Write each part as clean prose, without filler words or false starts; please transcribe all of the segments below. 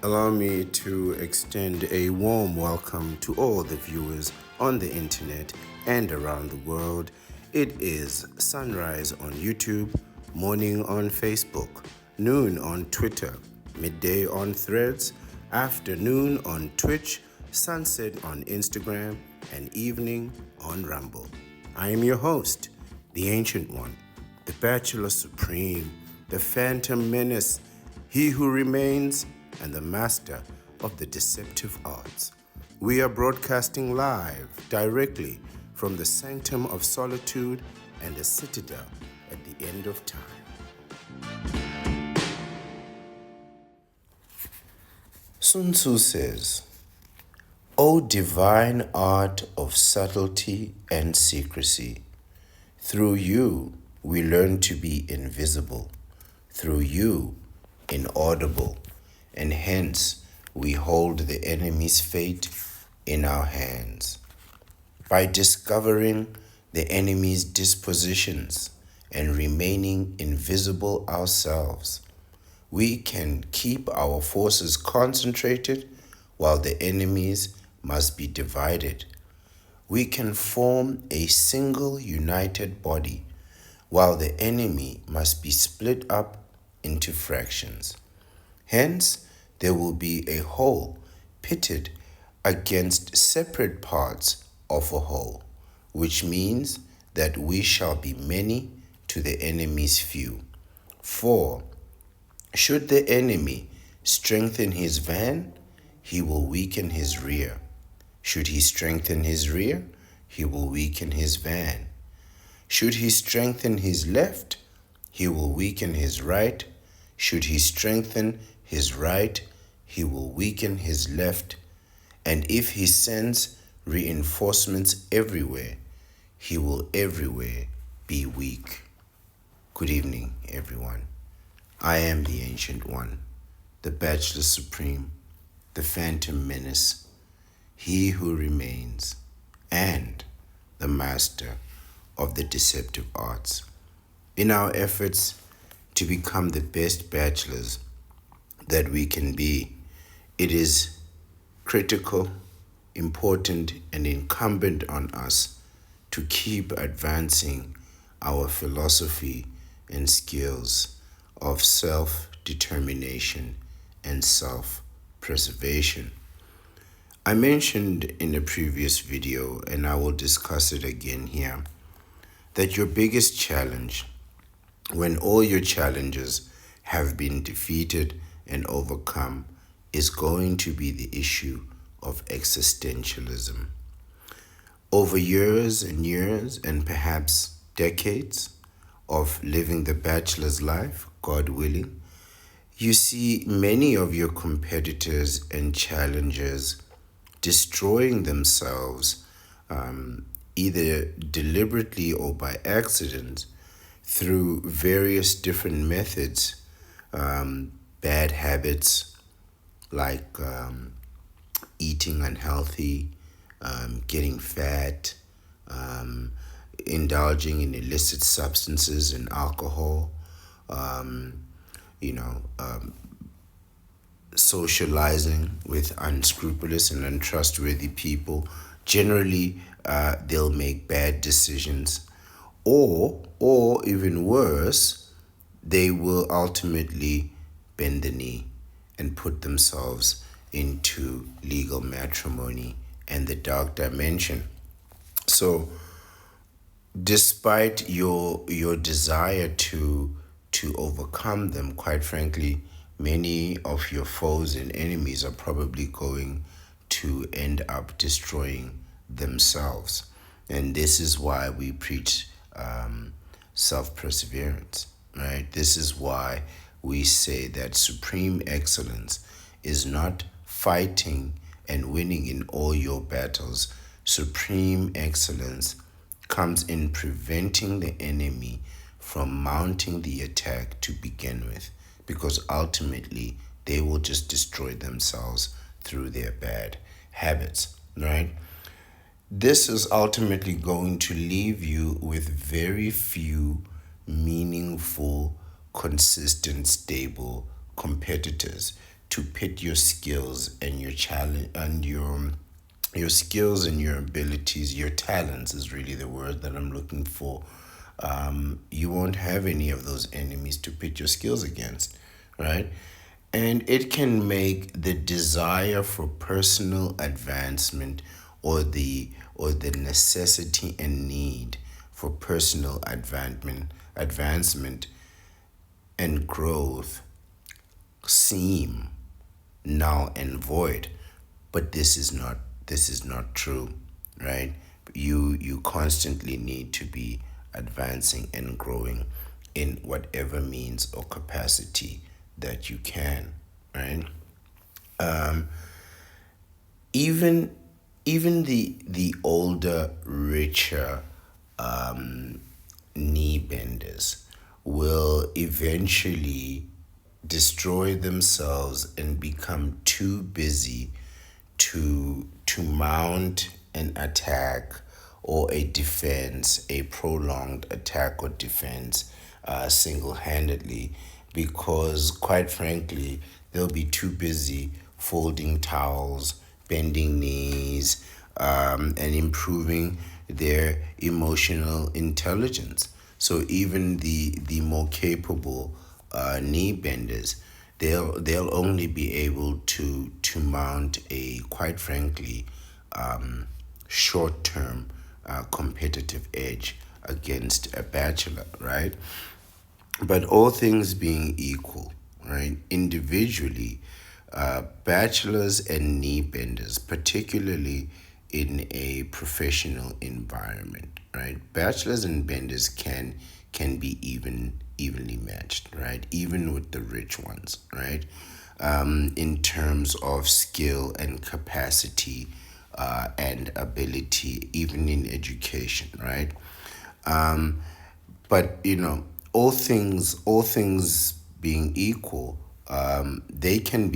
Allow me to extend a warm welcome to all the viewers on the internet and around the world. It is sunrise on YouTube, morning on Facebook, noon on Twitter, midday on Threads, afternoon on Twitch, sunset on Instagram, and evening on Rumble. I am your host, the Ancient One, the Bachelor Supreme, the Phantom Menace, he who remains, and the master of the deceptive arts. We are broadcasting live directly from the sanctum of solitude and the citadel at the end of time. Sun Tzu says, O divine art of subtlety and secrecy, through you we learn to be invisible, through you inaudible, and hence we hold the enemy's fate in our hands. By discovering the enemy's dispositions and remaining invisible ourselves, we can keep our forces concentrated while the enemies must be divided. We can form a single united body while the enemy must be split up into fractions. Hence, there will be a whole pitted against separate parts of a whole, which means that we shall be many to the enemy's few. For, should the enemy strengthen his van, he will weaken his rear. Should he strengthen his rear, he will weaken his van. Should he strengthen his left, he will weaken his right. Should he strengthen his right, he will weaken his left. And if he sends reinforcements everywhere, he will everywhere be weak. Good evening, everyone. I am the Ancient One, the Bachelor Supreme, the Phantom Menace, he who remains, and the master of the deceptive arts. In our efforts to become the best bachelors that we can be, it is critical, important, and incumbent on us to keep advancing our philosophy and skills of self-determination and self-preservation. I mentioned in a previous video, and I will discuss it again here, that your biggest challenge, when all your challenges have been defeated and overcome, is going to be the issue of existentialism. Over years and years, and perhaps decades of living the bachelor's life, God willing, you see many of your competitors and challengers destroying themselves, either deliberately or by accident, through various different methods, bad habits like eating unhealthy, getting fat, indulging in illicit substances and alcohol, socializing with unscrupulous and untrustworthy people. Generally, they'll make bad decisions, or even worse, they will ultimately bend the knee and put themselves into legal matrimony and the dark dimension. So, despite your desire to overcome them, quite frankly, many of your foes and enemies are probably going to end up destroying themselves. And this is why we preach self-perseverance, right? This is why we say that supreme excellence is not fighting and winning in all your battles. Supreme excellence comes in preventing the enemy from mounting the attack to begin with, because ultimately they will just destroy themselves through their bad habits, right? This is ultimately going to leave you with very few meaningful, consistent, stable competitors to pit your skills and your challenge and your skills and your abilities, your talents is really the word that I'm looking for. You won't have any of those enemies to pit your skills against, right? And it can make the desire for personal advancement or the necessity and need for personal advancement and growth seem null and void, but this is not true, right? You constantly need to be advancing and growing in whatever means or capacity that you can, right? Even even the older, richer knee benders will eventually destroy themselves and become too busy to mount an attack or a defense, a prolonged attack or defense, single-handedly, because quite frankly they'll be too busy folding towels, bending knees, and improving their emotional intelligence. So even the more capable knee benders, they'll only be able to mount a, quite frankly, short term competitive edge against a bachelor, right? But all things being equal, right? Individually, bachelors and knee benders, particularly in a professional environment, right? Bachelors and benders can be evenly matched, right? Even with the rich ones, right? In terms of skill and capacity and ability, even in education, right? But all things being equal, they can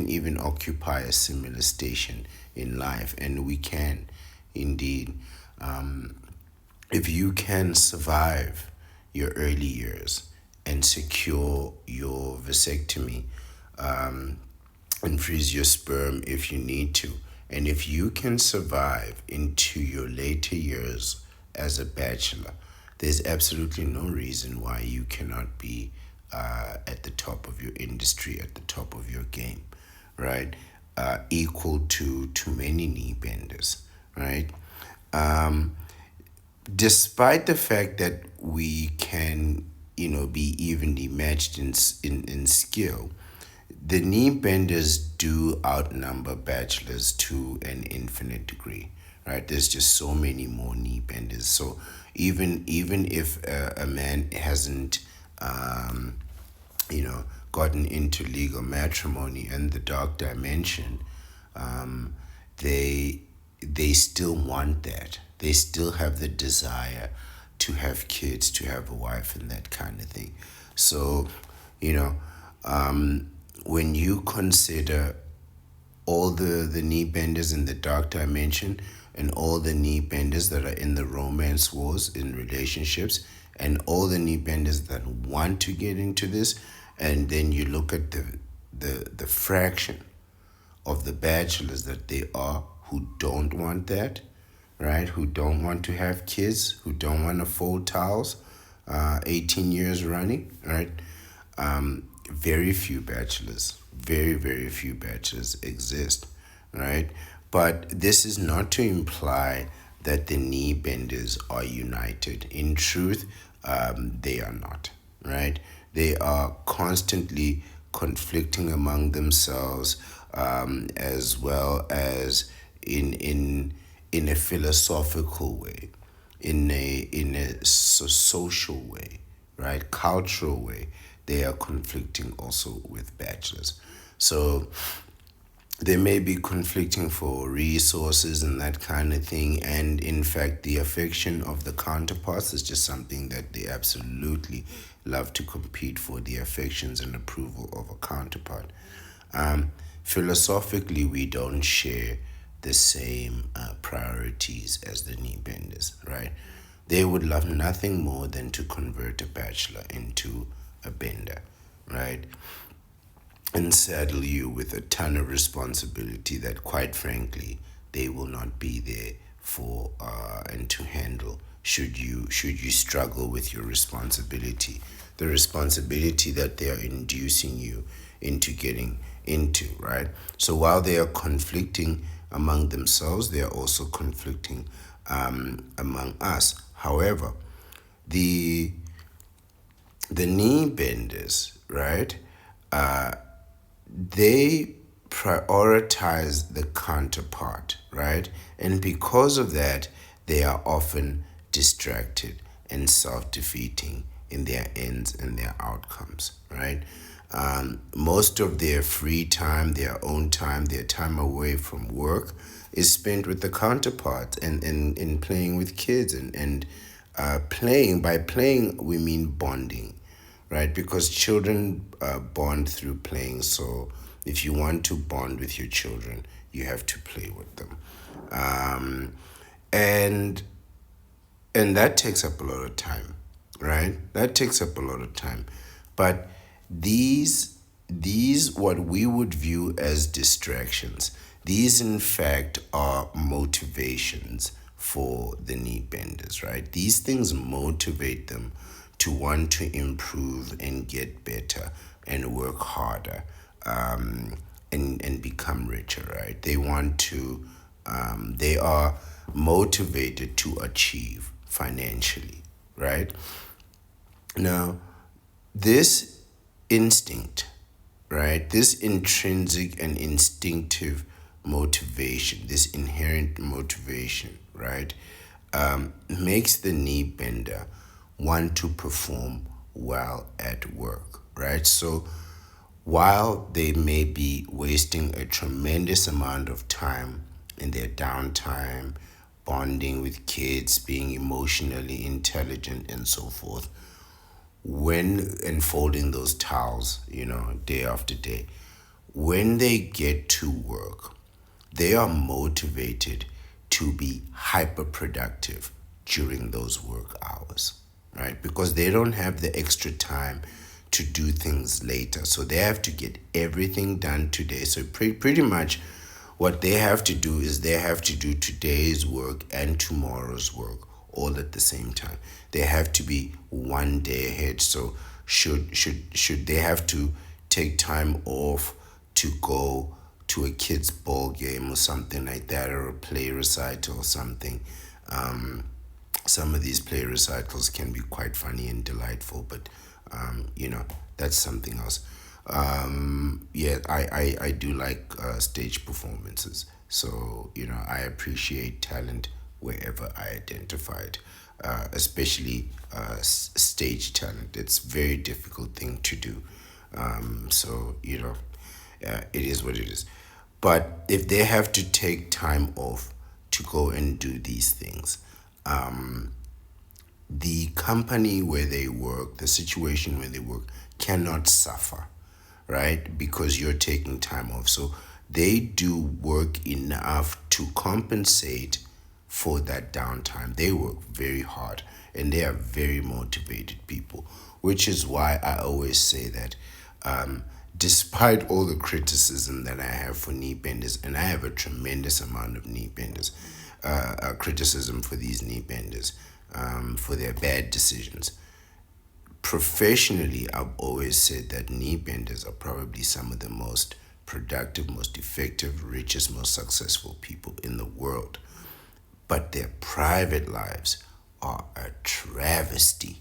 even occupy a similar station in life, and we can indeed. If you can survive your early years and secure your vasectomy, and freeze your sperm if you need to. And if you can survive into your later years as a bachelor, there's absolutely no reason why you cannot be at the top of your industry, at the top of your game, right? Equal to many knee benders, right? Despite the fact that we can, be evenly matched in skill, the knee benders do outnumber bachelors to an infinite degree, right? There's just so many more knee benders. So even if a man hasn't, gotten into legal matrimony and the dark dimension, they they still want that. They still have the desire to have kids, to have a wife, and that kind of thing. So, you know, when you consider all the knee benders in the dark dimension and all the knee benders that are in the romance wars in relationships and all the knee benders that want to get into this, and then you look at the fraction of the bachelors that they are who don't want that, right? Who don't want to have kids, who don't want to fold towels, 18 years running, right? Very few bachelors, very few bachelors exist, right? But this is not to imply that the knee benders are united. In truth, they are not, right? They are constantly conflicting among themselves, as well as in a philosophical way, in a social way, right? Cultural way. They are conflicting also with bachelors. So they may be conflicting for resources and that kind of thing. And in fact, the affection of the counterparts is just something that they absolutely love to compete for, the affections and approval of a counterpart. Philosophically, we don't share the same priorities as the knee benders, right? They would love nothing more than to convert a bachelor into a bender, right? and saddle you with a ton of responsibility that, quite frankly, they will not be there for and to handle should you struggle with your responsibility, the responsibility that they are inducing you into getting into, right? So while they are conflicting among themselves, they are also conflicting among us. However, the the knee benders, right? They prioritize the counterpart, right? And because of that, they are often distracted and self defeating in their ends and their outcomes, right? Most of their free time, their own time, their time away from work is spent with the counterparts and playing with kids and playing. By playing, we mean bonding, right? Because children bond through playing. So if you want to bond with your children, you have to play with them, um, and and that takes up a lot of time, right? That takes up a lot of time, but these what we would view as distractions, these in fact are motivations for the knee benders, right? These things motivate them to want to improve and get better and work harder, and become richer, right? They want to, they are motivated to achieve financially, right? Now, this instinct, right? This intrinsic and instinctive motivation, this inherent motivation, right? Makes the knee bender want to perform well at work, right? So while they may be wasting a tremendous amount of time in their downtime, bonding with kids, being emotionally intelligent, and so forth, when unfolding those towels, day after day, when they get to work, they are motivated to be hyper productive during those work hours, right? Because they don't have the extra time to do things later. So they have to get everything done today. So pretty much what they have to do is they have to do today's work and tomorrow's work all at the same time. They have to be one day ahead. So should they have to take time off to go to a kid's ball game or something like that, or a play recital or something? Some of these play recitals can be quite funny and delightful, but that's something else. Yeah, I do like stage performances. So, I appreciate talent wherever I identify it, especially stage talent. It's a very difficult thing to do. So, it is what it is. But if they have to take time off to go and do these things, the company where they work, the situation where they work, cannot suffer, right? Because you're taking time off. So they do work enough to compensate for that downtime. They work very hard and they are very motivated people, which is why I always say that, despite all the criticism that I have for knee benders, and I have a tremendous amount of knee benders, criticism for these knee benders, for their bad decisions. Professionally, I've always said that knee benders are probably some of the most productive, most effective, richest, most successful people in the world. But their private lives are a travesty,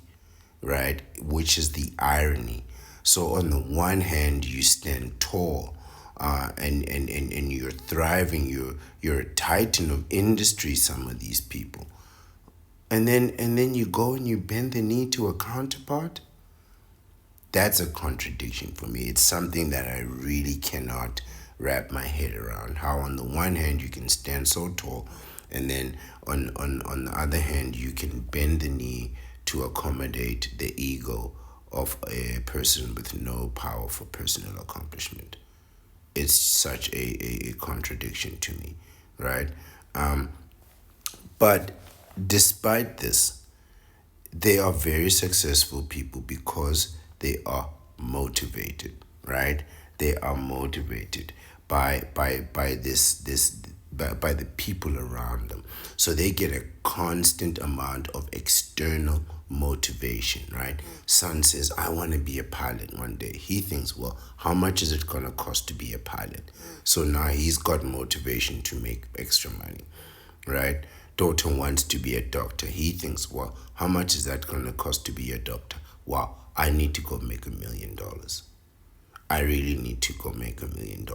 right? Which is the irony. So, on the one hand, you stand tall, and you're thriving, you're a titan of industry, some of these people. And then you go and you bend the knee to a counterpart. That's a contradiction for me. It's something that I really cannot wrap my head around. How on the one hand you can stand so tall, and then on the other hand you can bend the knee to accommodate the ego of a person with no power for personal accomplishment. It's such a contradiction to me, right? But despite this, they are very successful people because they are motivated, right? They are motivated by by the people around them. So they get a constant amount of external motivation, right? Son says, I want to be a pilot one day. He thinks, well, how much is it going to cost to be a pilot? So now he's got motivation to make extra money, right? Daughter wants to be a doctor. He thinks, well, how much is that going to cost to be a doctor? Wow, I need to go make $1 million. I really need to go make $1 million.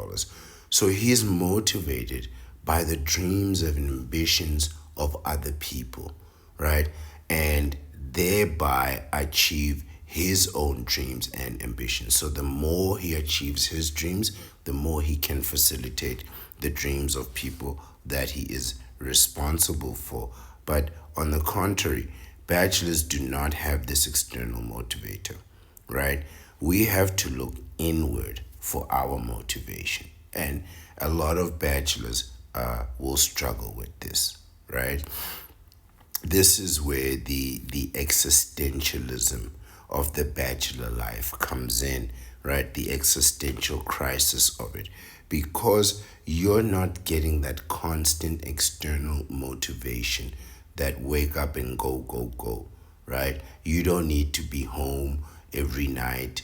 So he's motivated by the dreams and ambitions of other people, right? And thereby achieve his own dreams and ambitions. So the more he achieves his dreams, the more he can facilitate the dreams of people that he is responsible for. But on the contrary, bachelors do not have this external motivator, right? We have to look inward for our motivation. And a lot of bachelors will struggle with this, right? This is where the existentialism of the bachelor life comes in, right? The existential crisis of it. Because you're not getting that constant external motivation that wake up and go, go, go, right? You don't need to be home every night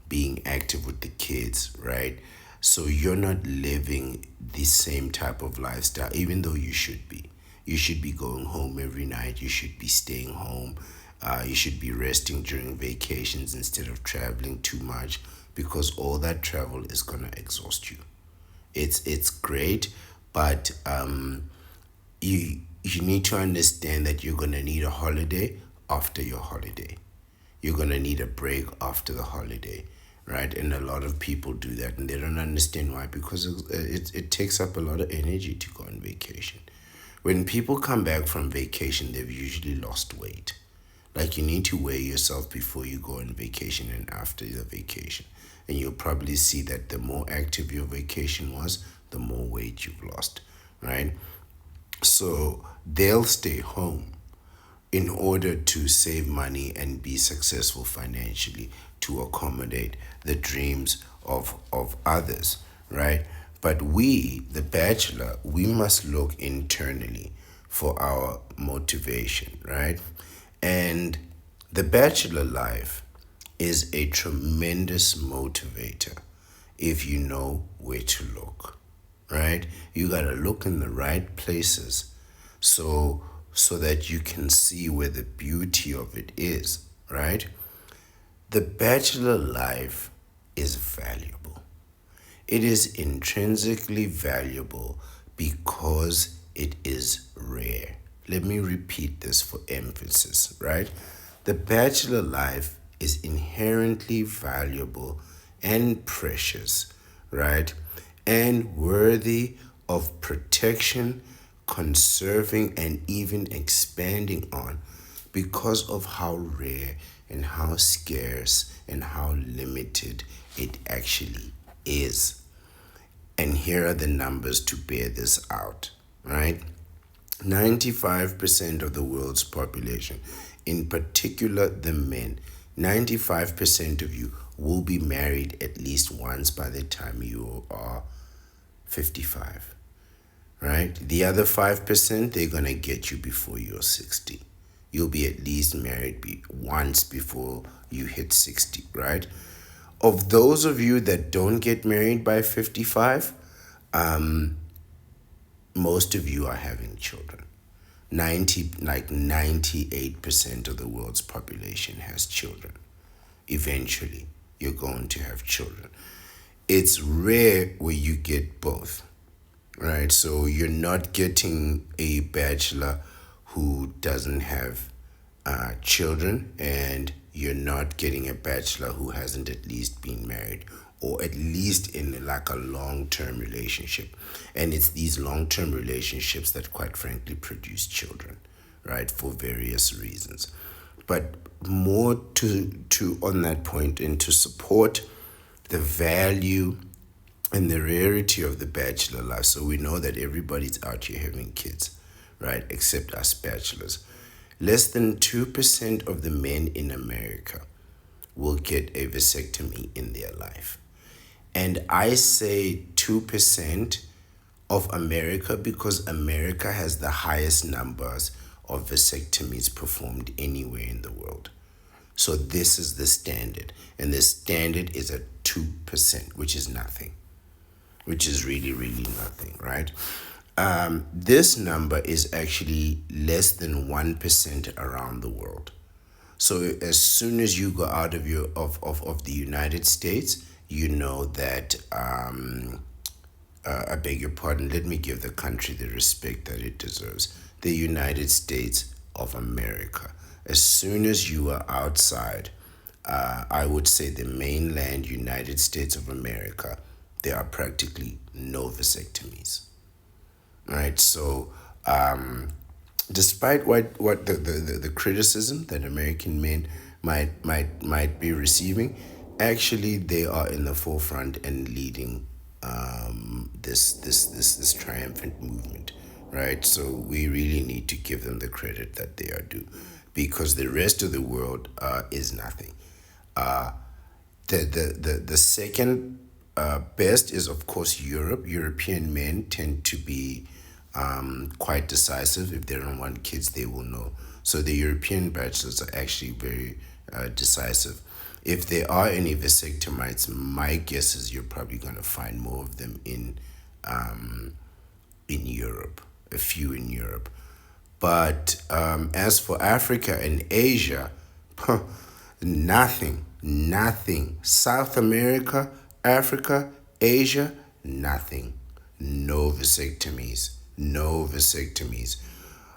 being active with the kids, right? So you're not living the same type of lifestyle, even though you should be. You should be going home every night. You should be staying home. You should be resting during vacations instead of traveling too much, because all that travel is gonna exhaust you. It's great, but you need to understand that you're gonna need a holiday after your holiday. You're gonna need a break after the holiday, right? And a lot of people do that, and they don't understand why, because it takes up a lot of energy to go on vacation. When people come back from vacation, they've usually lost weight. Like, you need to weigh yourself before you go on vacation and after the vacation. And you'll probably see that the more active your vacation was, the more weight you've lost, right? So they'll stay home in order to save money and be successful financially, to accommodate the dreams of others, right? But we, the bachelor, we must look internally for our motivation, right? And the bachelor life is a tremendous motivator if you know where to look, right? You got to look in the right places so that you can see where the beauty of it is, right? The bachelor life is valuable. It is intrinsically valuable because it is rare. Let me repeat this for emphasis, right? The bachelor life is inherently valuable and precious, right? And worthy of protection, conserving, and even expanding on, because of how rare and how scarce and how limited it actually is. And here are the numbers to bear this out, right? 95% of the world's population, in particular the men, 95% of you will be married at least once by the time you are 55, right? The other 5%, they're going to get you before you're 60. You'll be at least married once before you hit 60, right? Of those of you that don't get married by 55, most of you are having children. 98% of the world's population has children. Eventually, you're going to have children. It's rare where you get both, right? So you're not getting a bachelor who doesn't have children, and you're not getting a bachelor who hasn't at least been married, or at least in like a long-term relationship. And it's these long-term relationships that quite frankly produce children, right, for various reasons. But more to on that point, and to support the value and the rarity of the bachelor life. So we know that everybody's out here having kids, right, except us bachelors. Less than 2% of the men in America will get a vasectomy in their life. And I say 2% of America because America has the highest numbers of vasectomies performed anywhere in the world. So this is the standard. And the standard is at 2%, which is nothing, which is really, really nothing, right? This number is actually less than 1% around the world. So as soon as you go out of of the United States, you know that I beg your pardon, let me give the country the respect that it deserves. The United States of America. As soon as you are outside, I would say the mainland United States of America, there are practically no vasectomies. Right? So, despite what the criticism that American men might be receiving, actually they are in the forefront and leading this triumphant movement, right? So we really need to give them the credit that they are due, because the rest of the world is nothing. The second best is, of course, Europe. European men tend to be quite decisive. If they don't want kids, they will know. So the European bachelors are actually very decisive. If there are any vasectomites, my guess is you're probably going to find more of them in Europe, a few in Europe. But as for Africa and Asia, nothing, nothing. South America, Africa, Asia, nothing. No vasectomies, no vasectomies.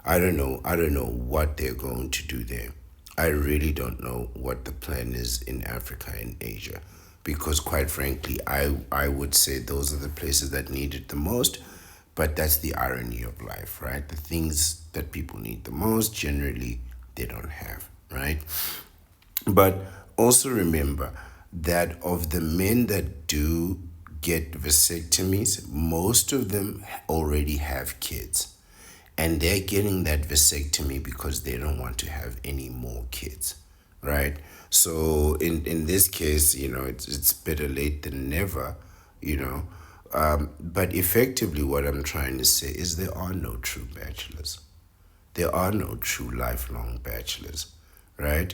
I don't know what they're going to do there. I really don't know what the plan is in Africa and Asia. Because quite frankly, I would say those are the places that need it the most. But that's the irony of life, right? The things that people need the most, generally, they don't have, right? But also remember that of the men that do get vasectomies, most of them already have kids. And they're getting that vasectomy because they don't want to have any more kids, right? So in this case, it's better late than never, you know. But effectively, what I'm trying to say is there are no true bachelors. There are no true lifelong bachelors, right?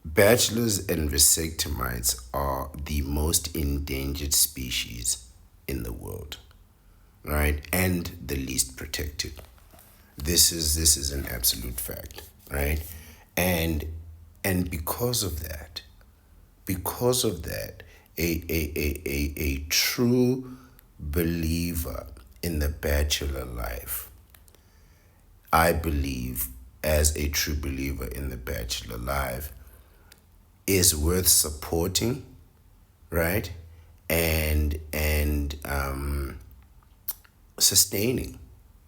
Bachelors and vasectomites are the most endangered species in the world, right? And the least protected. This is an absolute fact, right? And and because of that, a true believer in the bachelor life, I believe, as a true believer in the bachelor life, is worth supporting, right? And sustaining.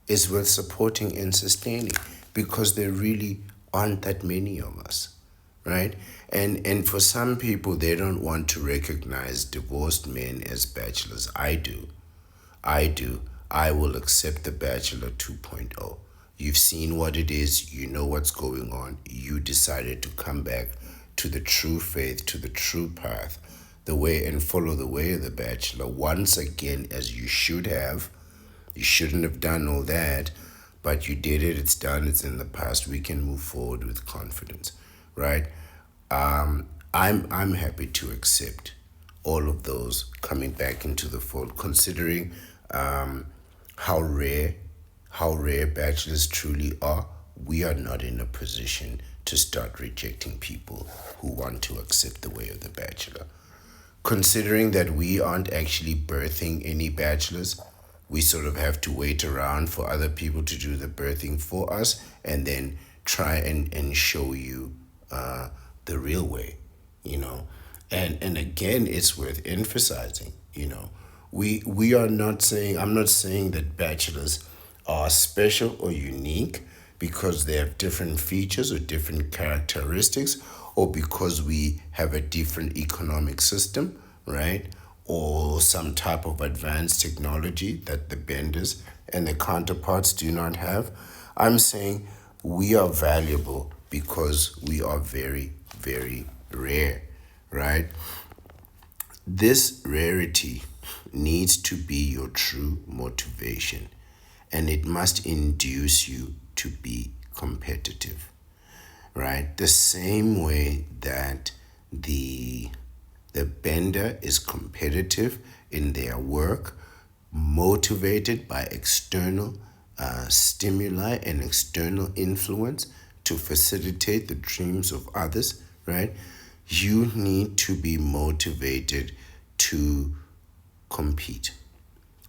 Is worth supporting and sustaining, because there really aren't that many of us, right? And for some people, they don't want to recognize divorced men as bachelors. I do. I do. I will accept the Bachelor 2.0. You've seen what it is, you know what's going on. You decided to come back to the true faith, to the true path, the way, and follow the way of the Bachelor once again, as you should have. You shouldn't have done all that, but you did it. It's done. It's in the past. We can move forward with confidence, right? I'm happy to accept all of those coming back into the fold, considering how rare bachelors truly are. We are not in a position to start rejecting people who want to accept the way of the bachelor. Considering that we aren't actually birthing any bachelors, we sort of have to wait around for other people to do the birthing for us and then try and show you the real way, you know. And again, it's worth emphasizing, you know. We are not saying, I'm not saying that bachelors are special or unique because they have different features or different characteristics, or because we have a different economic system, right? Or some type of advanced technology that the benders and the counterparts do not have. I'm saying we are valuable because we are very, very rare, right? This rarity needs to be your true motivation, and it must induce you to be competitive, right? The same way that the the bender is competitive in their work, motivated by external stimuli and external influence to facilitate the dreams of others, right? You need to be motivated to compete,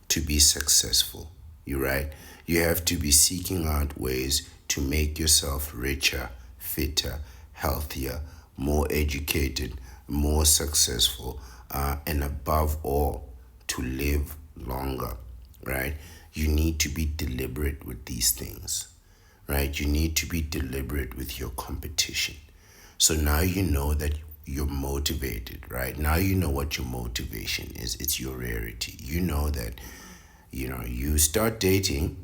to be successful. You right? You have to be seeking out ways to make yourself richer, fitter, healthier, more educated, more successful, and above all, to live longer, right? You need to be deliberate with these things, right? You need to be deliberate with your competition. So now you know that you're motivated, right? Now you know what your motivation is. It's your rarity. You know that, you start dating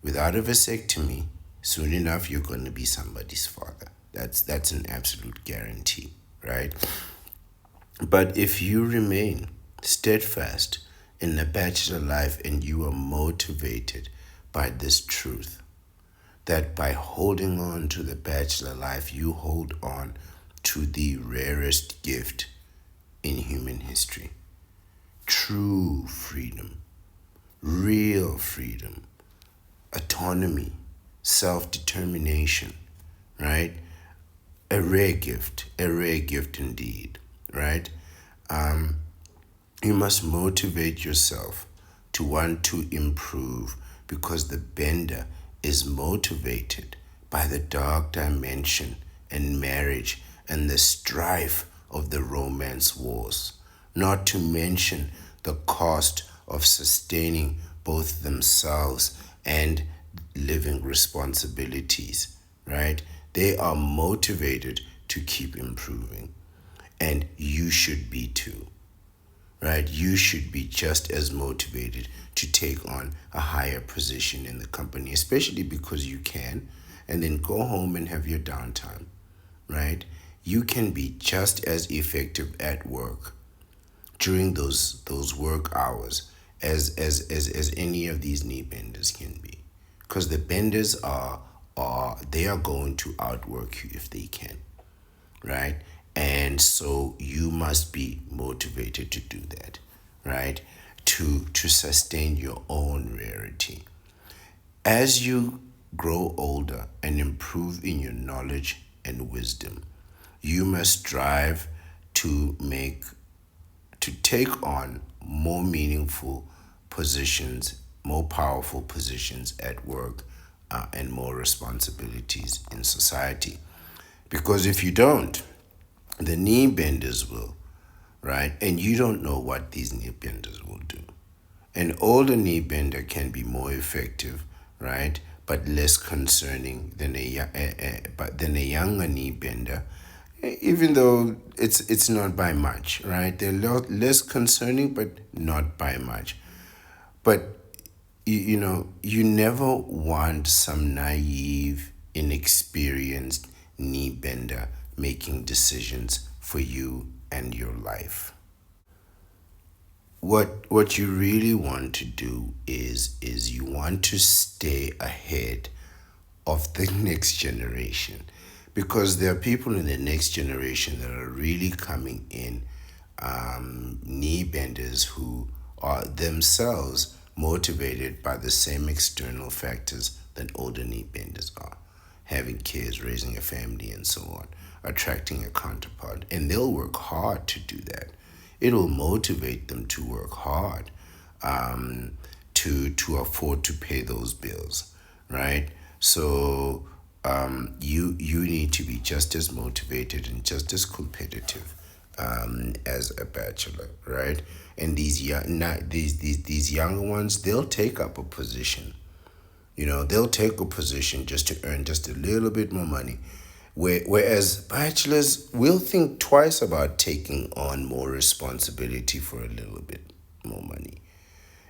without a vasectomy, soon enough you're going to be somebody's father. That's an absolute guarantee, right? But if you remain steadfast in the bachelor life and you are motivated by this truth, that by holding on to the bachelor life, you hold on to the rarest gift in human history: true freedom, real freedom, autonomy, self determination, right? A rare gift indeed, right? You must motivate yourself to want to improve, because the bender is motivated by the dark dimension and marriage and the strife of the romance wars, not to mention the cost of sustaining both themselves and living responsibilities, right? They are motivated to keep improving, and you should be too, right? You should be just as motivated to take on a higher position in the company, especially because you can, and then go home and have your downtime, right? You can be just as effective at work during those work hours as any of these knee benders can be, because the benders they are going to outwork you if they can, right? And so you must be motivated to do that, right? To sustain your own rarity. As you grow older and improve in your knowledge and wisdom, you must strive to make to take on more meaningful positions, more powerful positions at work, and more responsibilities in society. Because if you don't, the knee benders will, right? And you don't know what these knee benders will do. An older knee bender can be more effective, right? But less concerning than a younger knee bender, even though it's not by much, right? They're less concerning, but not by much. But you never want some naive, inexperienced knee bender making decisions for you and your life. What you really want to do is you want to stay ahead of the next generation, because there are people in the next generation that are really coming in, knee benders who are themselves motivated by the same external factors that older knee benders are: having kids, raising a family, and so on, attracting a counterpart. And they'll work hard to do that. It'll motivate them to work hard, to afford to pay those bills, right? So you need to be just as motivated and just as competitive, as a bachelor, right? And these younger ones, they'll take up a position. They'll take a position just to earn just a little bit more money. Whereas bachelors will think twice about taking on more responsibility for a little bit more money.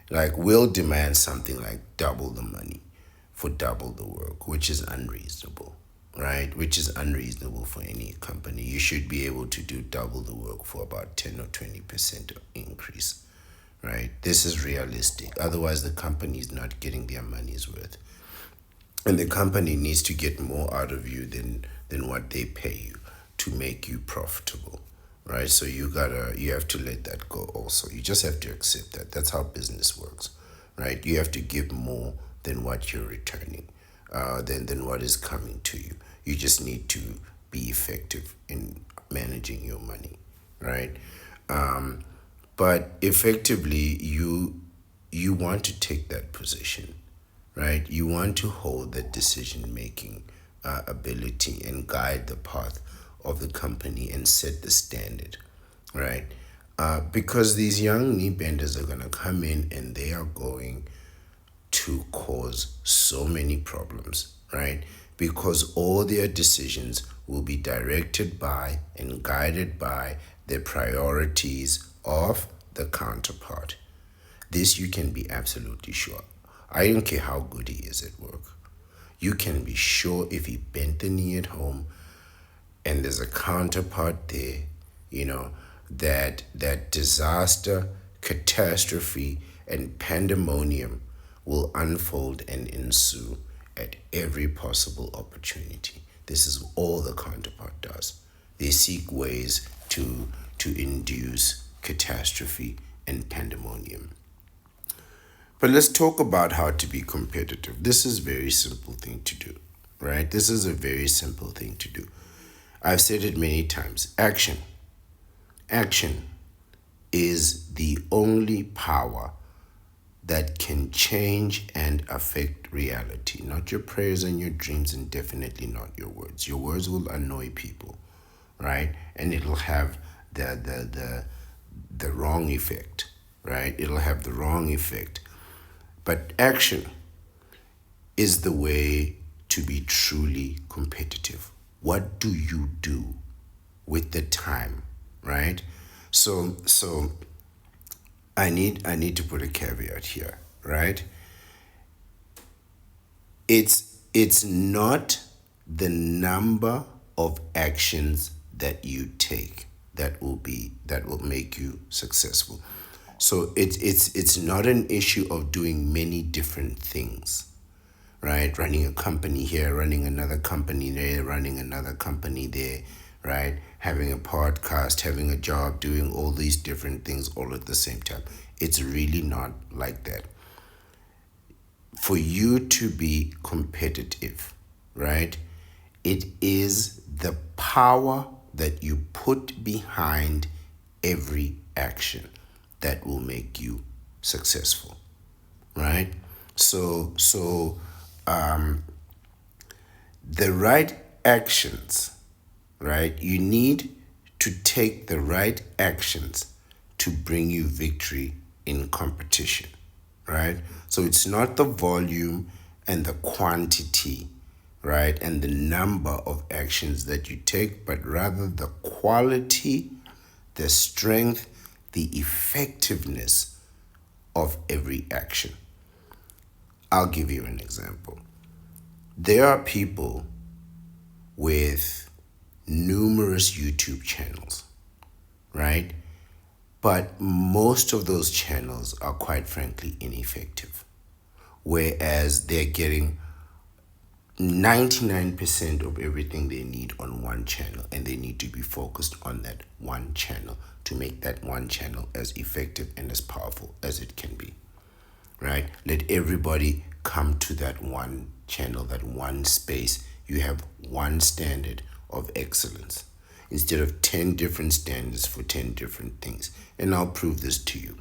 Like, we'll demand something like double the money for double the work, which is unreasonable, right? Which is unreasonable for any company. You should be able to do double the work for about 10 or 20% increase, right? This is realistic. Otherwise, the company is not getting their money's worth. And the company needs to get more out of you than what they pay you to make you profitable, right? So you have to let that go also. You just have to accept that. That's how business works, right? You have to give more than what you're returning, than what is coming to you. You just need to be effective in managing your money, right? But effectively, you want to take that position, right? You want to hold that decision making ability and guide the path of the company and set the standard, right? Because these young knee benders are going to come in and they are going to cause so many problems, right? Because all their decisions will be directed by and guided by the priorities of the counterpart. This you can be absolutely sure. I don't care how good he is at work. You can be sure if he bent the knee at home and there's a counterpart there, that disaster, catastrophe, and pandemonium will unfold and ensue at every possible opportunity. This is all the counterpart does. They seek ways to induce catastrophe and pandemonium. But let's talk about how to be competitive. This is a very simple thing to do, right? This is a very simple thing to do. I've said it many times. Action. Action is the only power that can change and affect reality. Not your prayers and your dreams, and definitely not your words. Your words will annoy people, right? And it'll have the wrong effect, right? It'll have the wrong effect. But action is the way to be truly competitive. What do you do with the time, right? So I need to put a caveat here, right? It's not the number of actions that you take that will make you successful. So it's not an issue of doing many different things, right? Running a company here, running another company there, running another company there, right? Having a podcast, having a job, doing all these different things all at the same time. It's really not like that. For you to be competitive, right? It is the power that you put behind every action that will make you successful, right? So the right actions, right? You need to take the right actions to bring you victory in competition, right? So it's not the volume and the quantity, right? And the number of actions that you take, but rather the quality, the strength, the effectiveness of every action. I'll give you an example. There are people with numerous YouTube channels, right? But most of those channels are quite frankly ineffective. Whereas they're getting 99% of everything they need on one channel, and they need to be focused on that one channel to make that one channel as effective and as powerful as it can be, right? Let everybody come to that one channel, that one space. You have one standard of excellence instead of 10 different standards for 10 different things. And I'll prove this to you.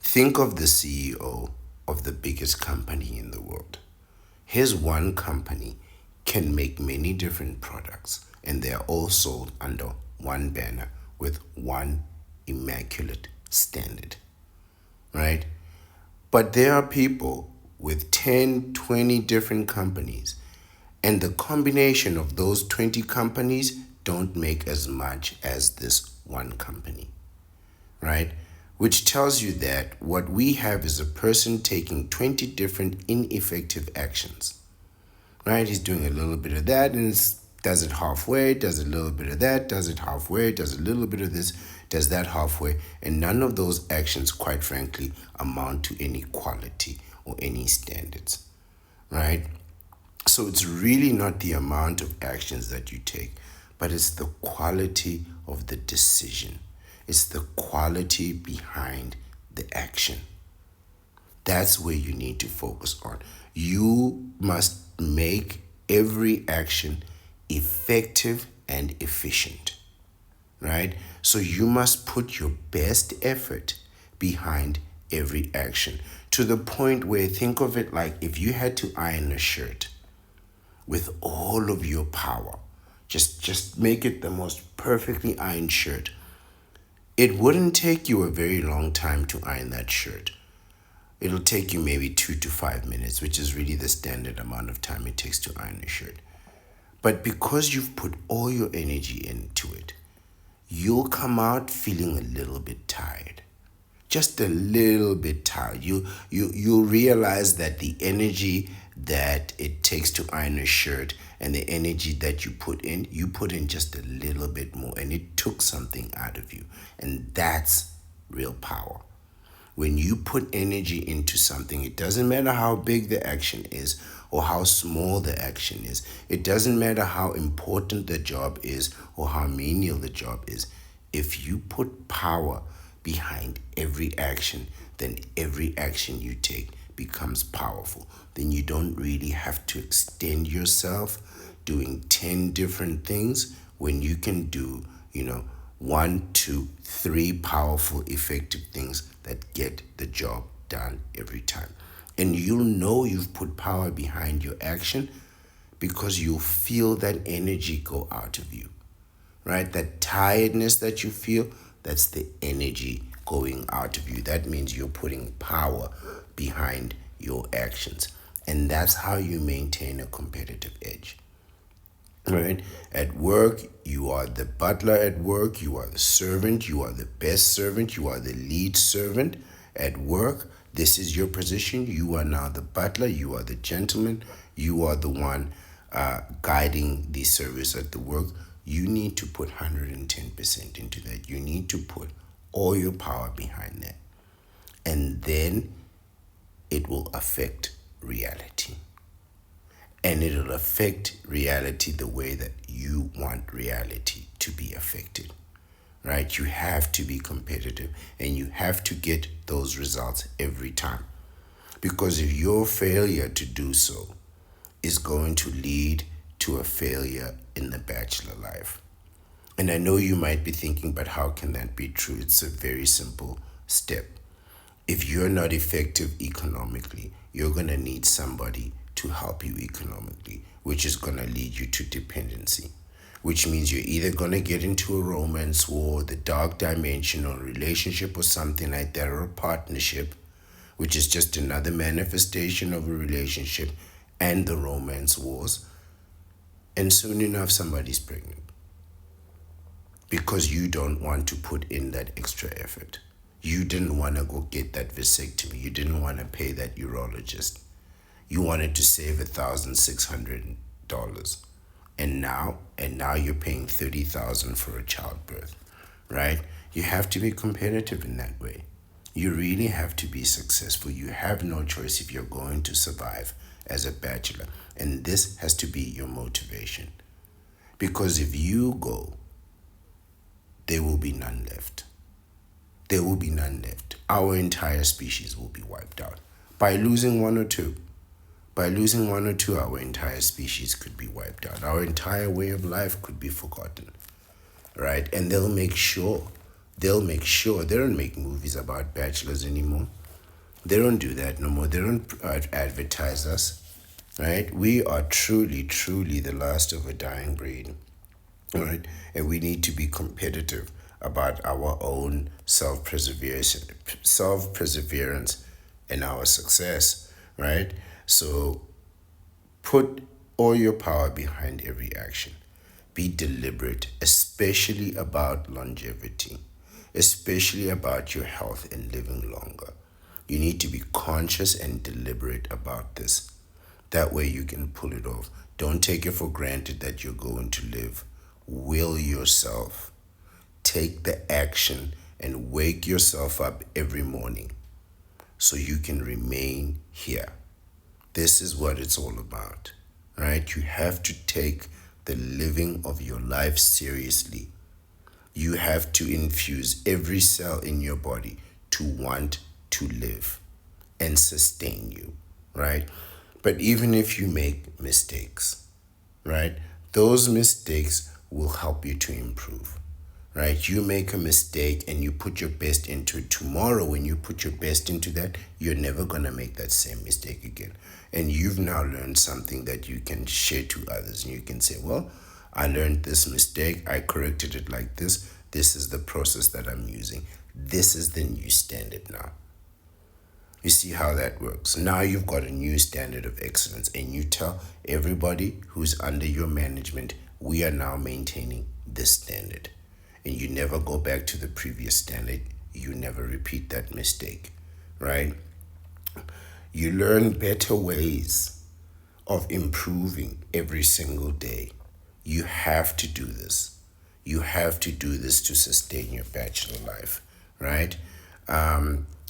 Think of the CEO of the biggest company in the world. His one company can make many different products, and they are all sold under one banner with one immaculate standard, right? But there are people with 10, 20 different companies, and the combination of those 20 companies don't make as much as this one company, right? Which tells you that what we have is a person taking 20 different ineffective actions, right? He's doing a little bit of that and does it halfway, does a little bit of that, does it halfway, does a little bit of this, does that halfway. And none of those actions, quite frankly, amount to any quality or any standards, right? So it's really not the amount of actions that you take, but it's the quality of the decision. It's the quality behind the action. That's where you need to focus on. You must make every action effective and efficient, right? So you must put your best effort behind every action to the point where, think of it like if you had to iron a shirt with all of your power, just make it the most perfectly ironed shirt. It wouldn't take you a very long time to iron that shirt. It'll take you maybe 2 to 5 minutes, which is really the standard amount of time it takes to iron a shirt. But because you've put all your energy into it, you'll come out feeling a little bit tired. Just a little bit tired. You'll realize that the energy that it takes to iron a shirt and the energy that you put in just a little bit more, and it took something out of you. And that's real power. When you put energy into something, it doesn't matter how big the action is or how small the action is. It doesn't matter how important the job is or how menial the job is. If you put power behind every action, then every action you take becomes powerful. Then you don't really have to extend yourself doing 10 different things when you can do, 1, 2, 3 powerful, effective things that get the job done every time. And you'll know you've put power behind your action because you'll feel that energy go out of you, right? That tiredness that you feel, that's the energy going out of you. That means you're putting power behind your actions. And that's how you maintain a competitive edge. Right? At work, you are the butler at work, you are the servant, you are the best servant, you are the lead servant at work. This is your position. You are now the butler, you are the gentleman, you are the one guiding the service at the work. You need to put 110% into that. You need to put all your power behind that. And then it will affect reality. And it'll affect reality the way that you want reality to be affected, right? You have to be competitive and you have to get those results every time. Because if your failure to do so is going to lead to a failure in the bachelor life. And I know you might be thinking, but how can that be true? It's a very simple step. If you're not effective economically, you're going to need somebody to help you economically, which is going to lead you to dependency, which means you're either going to get into a romance war, the dark dimension, or a relationship or something like that, or a partnership, which is just another manifestation of a relationship and the romance wars. And soon enough, somebody's pregnant because you don't want to put in that extra effort. You didn't want to go get that vasectomy. You didn't want to pay that urologist. You wanted to save $1,600, and now you're paying $30,000 for a childbirth, right? You have to be competitive in that way. You really have to be successful. You have no choice if you're going to survive as a bachelor, and this has to be your motivation. Because if you go, there will be none left. There will be none left. Our entire species will be wiped out by losing one or two. By losing one or two, our entire species could be wiped out. Our entire way of life could be forgotten, right? And they'll make sure, they don't make movies about bachelors anymore. They don't do that no more. They don't advertise us, right? We are truly, truly the last of a dying breed, right? And we need to be competitive about our own self-perseverance and our success, right? So put all your power behind every action. Be deliberate, especially about longevity, especially about your health and living longer. You need to be conscious and deliberate about this. That way you can pull it off. Don't take it for granted that you're going to live. Will yourself. Take the action and wake yourself up every morning so you can remain here. This is what it's all about, right? You have to take the living of your life seriously. You have to infuse every cell in your body to want to live and sustain you, right? But even if you make mistakes, right, those mistakes will help you to improve, right? You make a mistake and you put your best into it. Tomorrow, when you put your best into that, you're never going to make that same mistake again. And you've now learned something that you can share to others. And you can say, well, I learned this mistake. I corrected it like this. This is the process that I'm using. This is the new standard now. You see how that works. Now you've got a new standard of excellence, and you tell everybody who's under your management, we are now maintaining this standard. And you never go back to the previous standard. You never repeat that mistake, right? You learn better ways of improving every single day. You have to do this. You have to do this to sustain your bachelor life, right?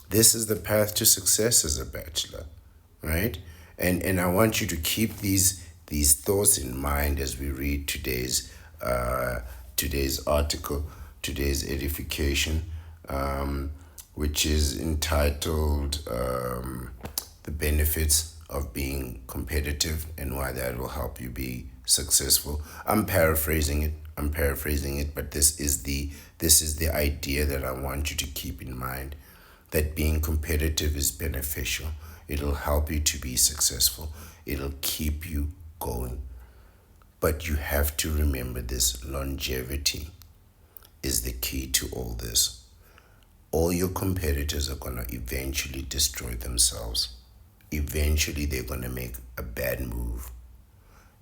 This is the path to success as a bachelor, right? And I want you to keep these thoughts in mind as we read today's article, today's edification, which is entitled "The Benefits of Being Competitive and Why That Will Help You Be Successful." I'm paraphrasing it, but this is the idea that I want you to keep in mind, that being competitive is beneficial. It'll help you to be successful. It'll keep you going. But you have to remember this: longevity is the key to all this. All your competitors are going to eventually destroy themselves. Eventually, they're going to make a bad move.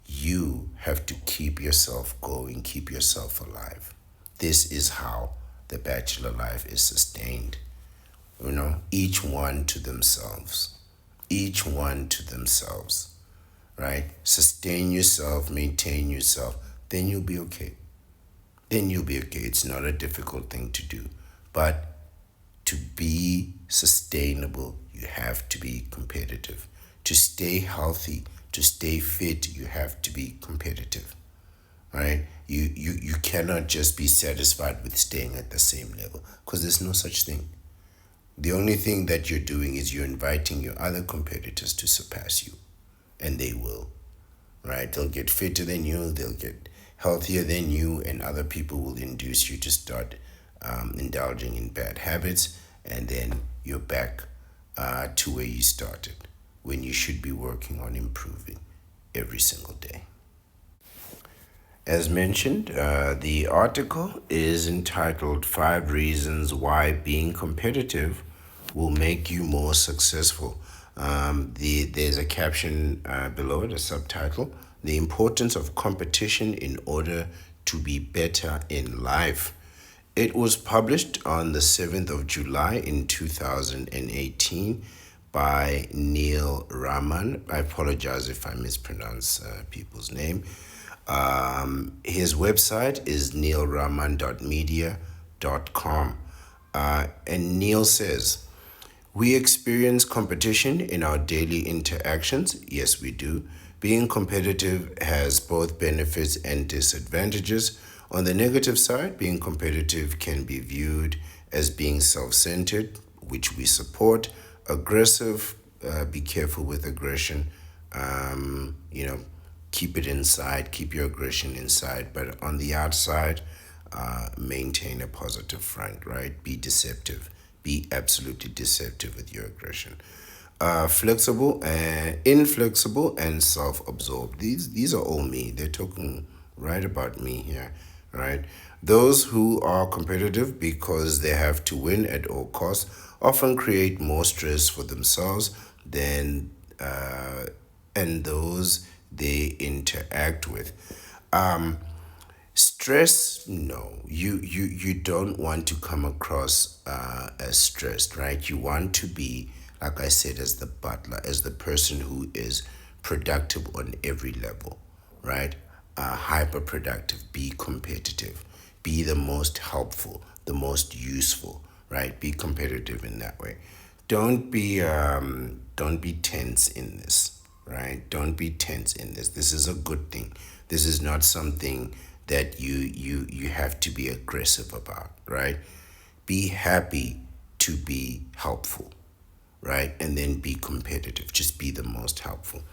You have to keep yourself going, keep yourself alive. This is how the bachelor life is sustained. Each one to themselves. Each one to themselves, right? Sustain yourself, maintain yourself, then you'll be okay. Then you'll be okay. It's not a difficult thing to do. But to be sustainable, you have to be competitive. To stay healthy, to stay fit, you have to be competitive, right? You cannot just be satisfied with staying at the same level, because there's no such thing. The only thing that you're doing is you're inviting your other competitors to surpass you, and they will, right? They'll get fitter than you, they'll get healthier than you, and other people will induce you to start indulging in bad habits, and then you're back to where you started, when you should be working on improving every single day. As mentioned, the article is entitled "5 Reasons Why Being Competitive Will Make You More Successful." There's a caption below it, a subtitle: "The Importance of Competition in Order to Be Better in Life." It was published on the 7th of July in 2018 by Neil Raman. I apologize if I mispronounce people's name. His website is neilraman.media.com. And Neil says, "We experience competition in our daily interactions. Yes, we do. Being competitive has both benefits and disadvantages. On the negative side, being competitive can be viewed as being self-centered, which we support. Aggressive, be careful with aggression. Keep it inside, keep your aggression inside. But on the outside, maintain a positive front, right? Be deceptive. Be absolutely deceptive with your aggression. Flexible and inflexible and self-absorbed. These are all me. They're talking right about me here, right? Those who are competitive because they have to win at all costs often create more stress for themselves than and those they interact with. Stress, no, you don't want to come across as stressed, right? You want to be, like I said, as the butler, as the person who is productive on every level, right? Hyper productive, be competitive, be the most helpful, the most useful, right? Be competitive in that way. Don't be tense in this, right? Don't be tense in this. This is a good thing. This is not something that you have to be aggressive about, right? Be happy to be helpful, right? And then be competitive. Just be the most helpful.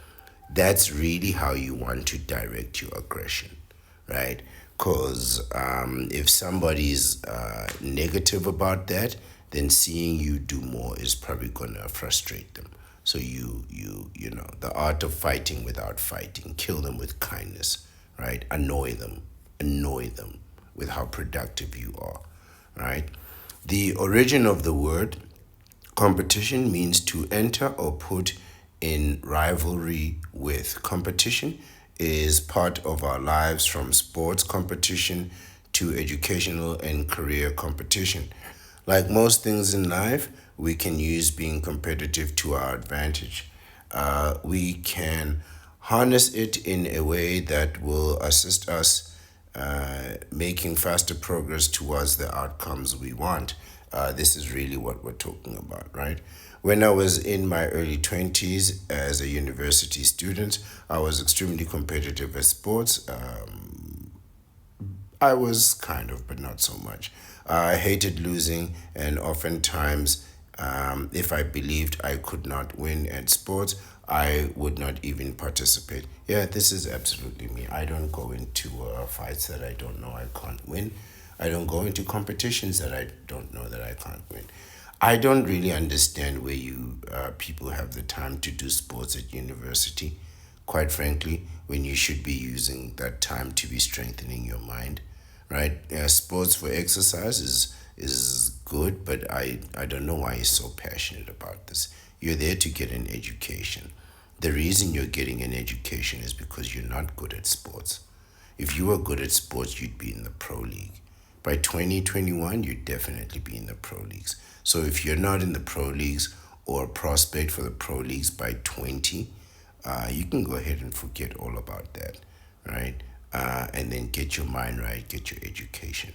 That's really how you want to direct your aggression, right? Because if somebody's negative about that, then seeing you do more is probably gonna frustrate them. So the art of fighting without fighting, kill them with kindness, right? Annoy them with how productive you are, right? The origin of the word competition means to enter or put in rivalry with. Competition is part of our lives, from sports competition to educational and career competition. Like most things in life, we can use being competitive to our advantage. We can harness it in a way that will assist us making faster progress towards the outcomes we want. This is really what we're talking about, right? When I was in my early 20s as a university student, I was extremely competitive at sports. I was kind of, but not so much. I hated losing, and oftentimes, if I believed I could not win at sports, I would not even participate. Yeah, this is absolutely me. I don't go into fights that I don't know I can't win. I don't go into competitions that I don't know that I can't win. I don't really understand where you people have the time to do sports at university, quite frankly, when you should be using that time to be strengthening your mind, right? Sports for exercise is good, but I don't know why you're so passionate about this. You're there to get an education. The reason you're getting an education is because you're not good at sports. If you were good at sports, you'd be in the pro league. By 2021, you'd definitely be in the pro leagues. So if you're not in the pro leagues or a prospect for the pro leagues by 20, you can go ahead and forget all about that, right? And then get your mind right, get your education,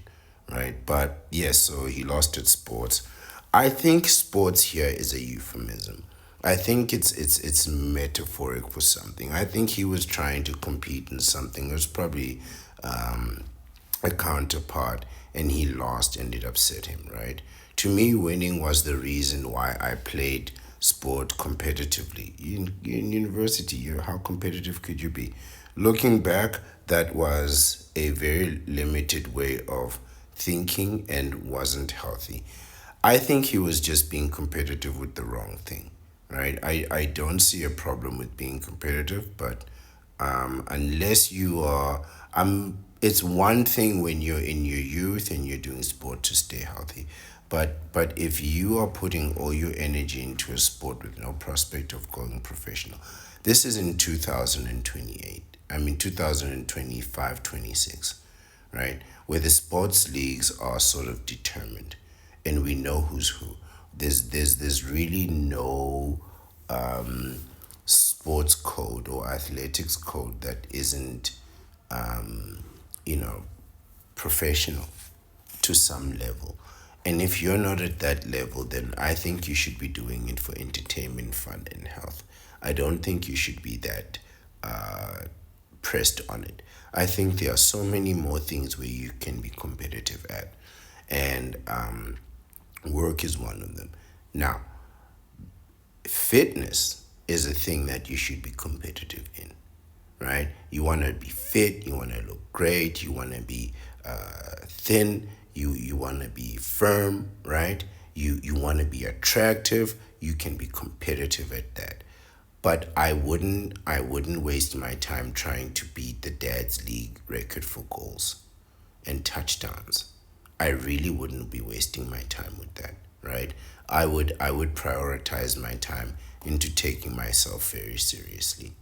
right? But yes, so he lost at sports. I think sports here is a euphemism. I think it's metaphoric for something. I think he was trying to compete in something. It was probably a counterpart, and he lost, and it upset him, right? To me, winning was the reason why I played sport competitively. In university, how competitive could you be? Looking back, that was a very limited way of thinking and wasn't healthy. I think he was just being competitive with the wrong thing, right? I don't see a problem with being competitive, but unless you are, it's one thing when you're in your youth and you're doing sport to stay healthy. But if you are putting all your energy into a sport with no prospect of going professional, this is in 2028. I mean 2025, 26, right? Where the sports leagues are sort of determined and we know who's who. There's really no sports code or athletics code that isn't you know professional to some level. And if you're not at that level, then I think you should be doing it for entertainment, fun, and health. I don't think you should be that uh, pressed on it. I think there are so many more things where you can be competitive at, and work is one of them. Now, fitness is a thing that you should be competitive in, right? You want to be fit, you want to look great, you want to be thin, you want to be firm, right? You want to be attractive. You can be competitive at that. But I wouldn't waste my time trying to beat the dad's league record for goals and touchdowns. I really wouldn't be wasting my time with that, right? I would prioritize my time into taking myself very seriously,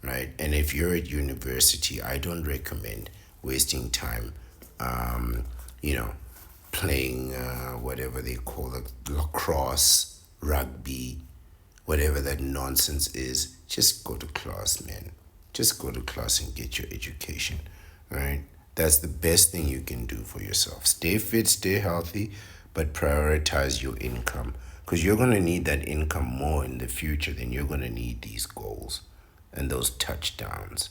right? And if you're at university, I don't recommend wasting time, um, you know, playing whatever they call it, lacrosse, rugby, whatever that nonsense is, just go to class, man. Just go to class and get your education, right? That's the best thing you can do for yourself. Stay fit, stay healthy, but prioritize your income because you're going to need that income more in the future than you're going to need these goals and those touchdowns,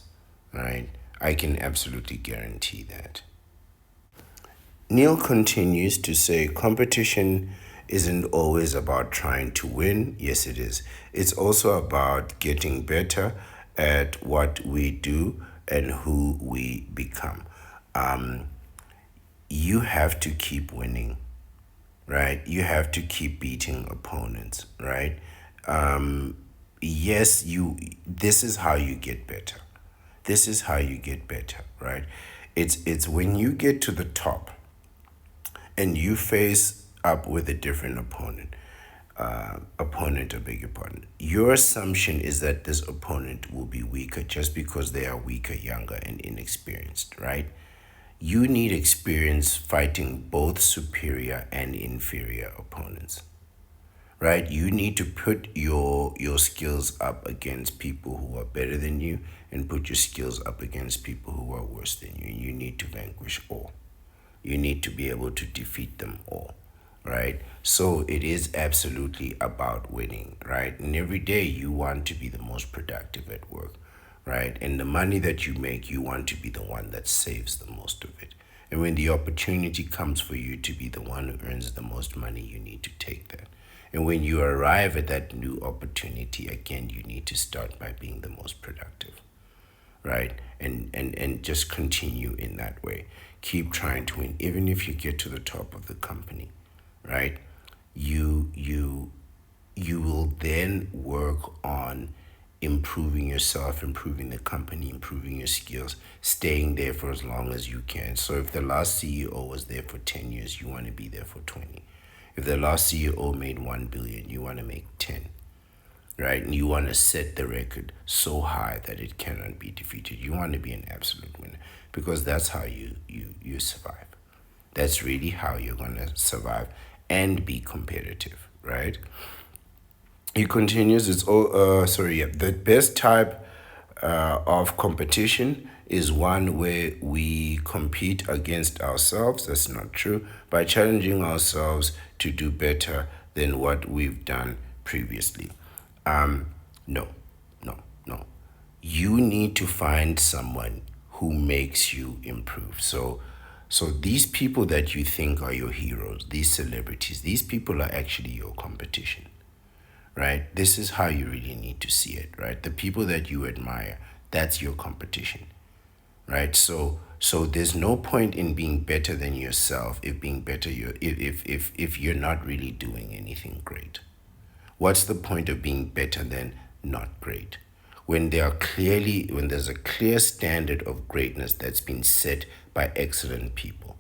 right? I can absolutely guarantee that. Neil continues to say competition isn't always about trying to win. Yes, it is. It's also about getting better at what we do and who we become. You have to keep winning, right? You have to keep beating opponents, right? Yes, this is how you get better. This is how you get better, right? It's when you get to the top and you face up with a different opponent, I beg your pardon. Your assumption is that this opponent will be weaker just because they are weaker, younger, and inexperienced, right? You need experience fighting both superior and inferior opponents, right? You need to put your skills up against people who are better than you and put your skills up against people who are worse than you. You need to vanquish all. You need to be able to defeat them all, right? So it is absolutely about winning, right? And every day you want to be the most productive at work, right? And the money that you make, you want to be the one that saves the most of it. And when the opportunity comes for you to be the one who earns the most money, you need to take that. And when you arrive at that new opportunity, again, you need to start by being the most productive, right? And just continue in that way. Keep trying to win, even if you get to the top of the company, right? You will then work on improving yourself, improving the company, improving your skills, staying there for as long as you can. So if the last CEO was there for 10 years, you want to be there for 20. If the last CEO made 1 billion, you want to make 10, right? And you want to set the record so high that it cannot be defeated. You want to be an absolute winner because that's how you survive. That's really how you're going to survive and be competitive, right? He continues, the best type of competition is one where we compete against ourselves. That's not true. By challenging ourselves to do better than what we've done previously. No, no, no. You need to find someone who makes you improve. So these people that you think are your heroes, these celebrities, these people are actually your competition, right? This is how you really need to see it, right? The people that you admire, that's your competition, right? So there's no point in being better than yourself if being better you if you're not really doing anything great. What's the point of being better than not great? When there's a clear standard of greatness that's been set by excellent people.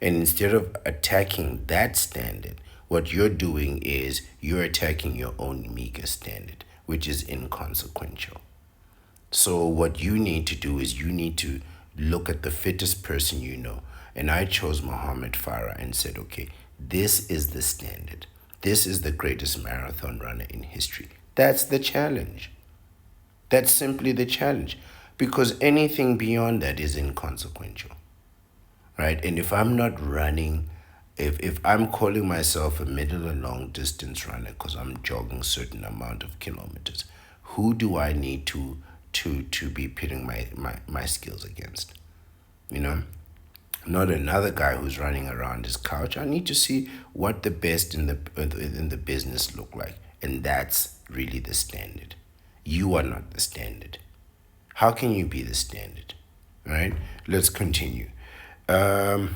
And instead of attacking that standard, what you're doing is you're attacking your own meager standard, which is inconsequential. So what you need to do is you need to look at the fittest person you know. And I chose Muhammad Farah and said, okay, this is the standard. This is the greatest marathon runner in history. That's the challenge. That's simply the challenge. Because anything beyond that is inconsequential, right? And if I'm not running, if I'm calling myself a middle and long distance runner because I'm jogging certain amount of kilometers, who do I need to be pitting my skills against? You know? Not another guy who's running around his couch. I need to see what the best in the business look like. And that's really the standard. You are not the standard. How can you be the standard? Right? Let's continue. So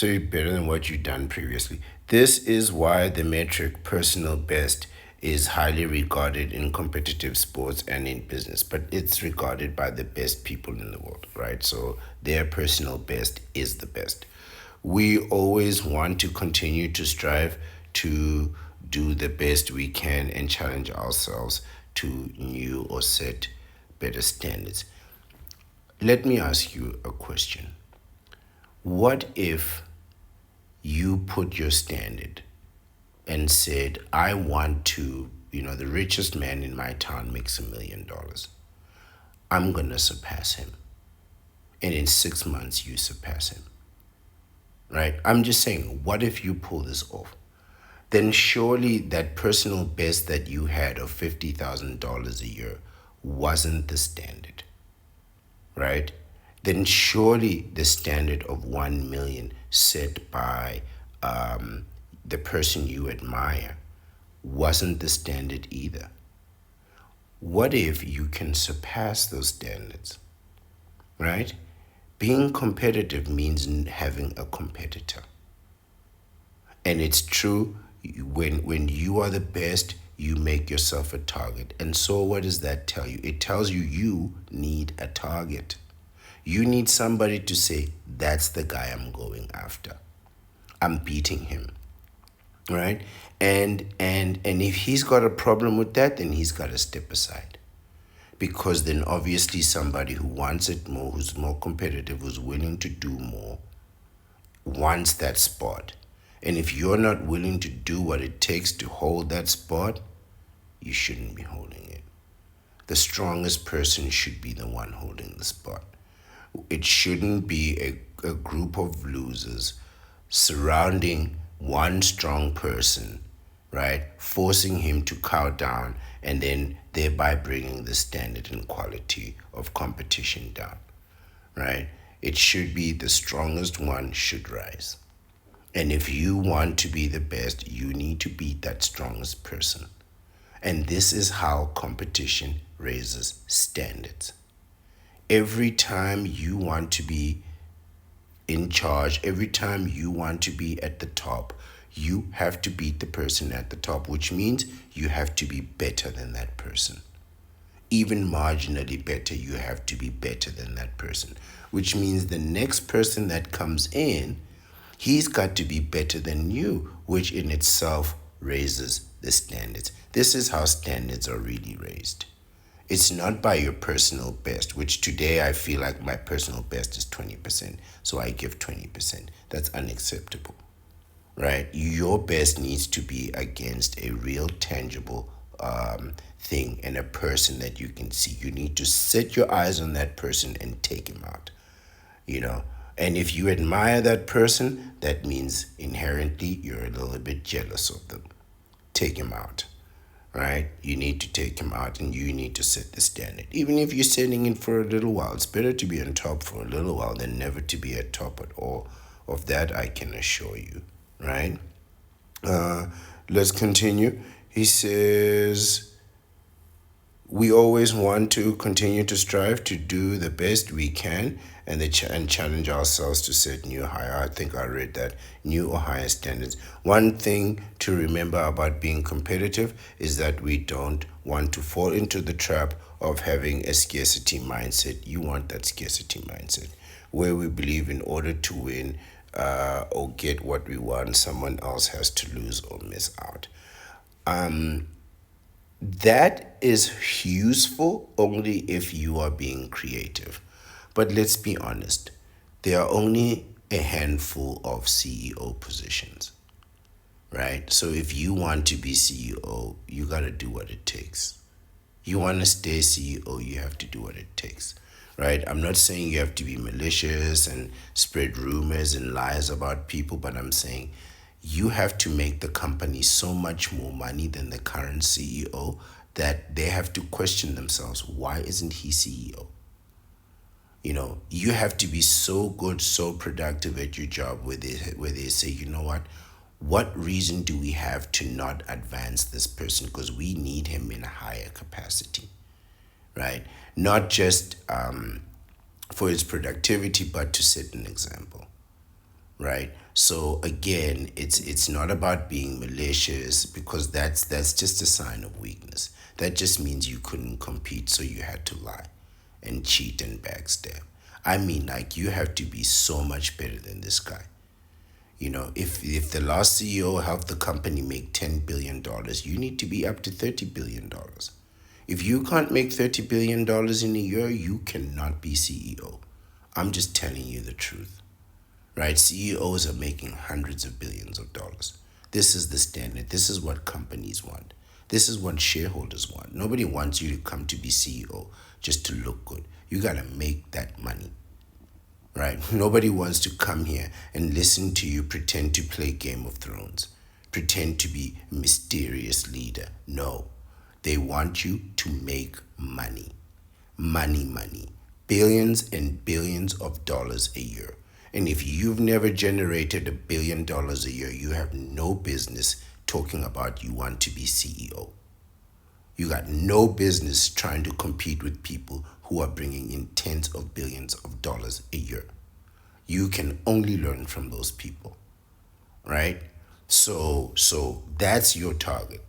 you're better than what you've done previously. This is why the metric personal best is highly regarded in competitive sports and in business, but it's regarded by the best people in the world, right? So their personal best is the best. We always want to continue to strive to do the best we can and challenge ourselves to new or set better standards. Let me ask you a question. What if you put your standard and said, I want to, the richest man in my town makes $1 million. I'm going to surpass him. And in 6 months, you surpass him. Right? I'm just saying, what if you pull this off? Then surely that personal best that you had of $50,000 a year wasn't the standard, right? Then surely the standard of 1 million set by the person you admire wasn't the standard either. What if you can surpass those standards, right? Being competitive means having a competitor. And it's true, when you are the best, you make yourself a target. And so what does that tell you? It tells you need a target. You need somebody to say, that's the guy I'm going after. I'm beating him. Right? And if he's got a problem with that, then he's got to step aside. Because then obviously somebody who wants it more, who's more competitive, who's willing to do more, wants that spot. And if you're not willing to do what it takes to hold that spot, you shouldn't be holding it. The strongest person should be the one holding the spot. It shouldn't be a group of losers surrounding one strong person, right? Forcing him to cow down and then thereby bringing the standard and quality of competition down, right? It should be the strongest one should rise. And if you want to be the best, you need to beat that strongest person. And this is how competition raises standards. Every time you want to be in charge, every time you want to be at the top, you have to beat the person at the top, which means you have to be better than that person. Even marginally better, you have to be better than that person, which means the next person that comes in, he's got to be better than you, which in itself raises the standards. This is how standards are really raised. It's not by your personal best, which today I feel like my personal best is 20%, so I give 20%. That's unacceptable, right? Your best needs to be against a real tangible thing and a person that you can see. You need to set your eyes on that person and take him out, And if you admire that person, that means inherently you're a little bit jealous of them. Take him out, right? You need to take him out and you need to set the standard. Even if you're setting it for a little while, it's better to be on top for a little while than never to be at top at all. Of that, I can assure you, right? Let's continue. He says, we always want to continue to strive to do the best we can and challenge ourselves to set new higher. I think I read that, new or higher standards. One thing to remember about being competitive is that we don't want to fall into the trap of having a scarcity mindset. You want that scarcity mindset where we believe in order to win or get what we want, someone else has to lose or miss out. That is useful only if you are being creative. But let's be honest, there are only a handful of CEO positions, right? So if you want to be CEO, you got to do what it takes. You want to stay CEO, you have to do what it takes, right? I'm not saying you have to be malicious and spread rumors and lies about people, but I'm saying you have to make the company so much more money than the current CEO that they have to question themselves, why isn't he CEO? You have to be so good, so productive at your job where they say, you know what reason do we have to not advance this person? Because we need him in a higher capacity, right? Not just for his productivity, but to set an example, right? So again, it's not about being malicious because that's just a sign of weakness. That just means you couldn't compete, so you had to lie and cheat and backstab. I mean, like, you have to be so much better than this guy. If the last CEO helped the company make $10 billion, you need to be up to $30 billion. If you can't make $30 billion in a year, you cannot be CEO. I'm just telling you the truth, right? CEOs are making hundreds of billions of dollars. This is the standard. This is what companies want. This is what shareholders want. Nobody wants you to come to be CEO just to look good. You got to make that money, right? Nobody wants to come here and listen to you pretend to play Game of Thrones, pretend to be a mysterious leader. No, they want you to make money. Money, money. Billions and billions of dollars a year. And if you've never generated $1 billion a year, you have no business talking about you want to be CEO. You got no business trying to compete with people who are bringing in tens of billions of dollars a year. You can only learn from those people, right? So that's your target.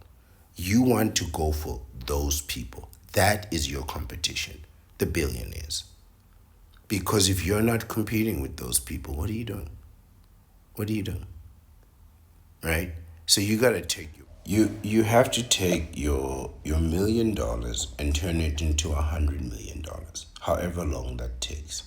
You want to go for those people. That is your competition, the billionaires. Because if you're not competing with those people, what are you doing? What are you doing? Right? So you gotta take you have to take your $1 million and turn it into $100 million, however long that takes.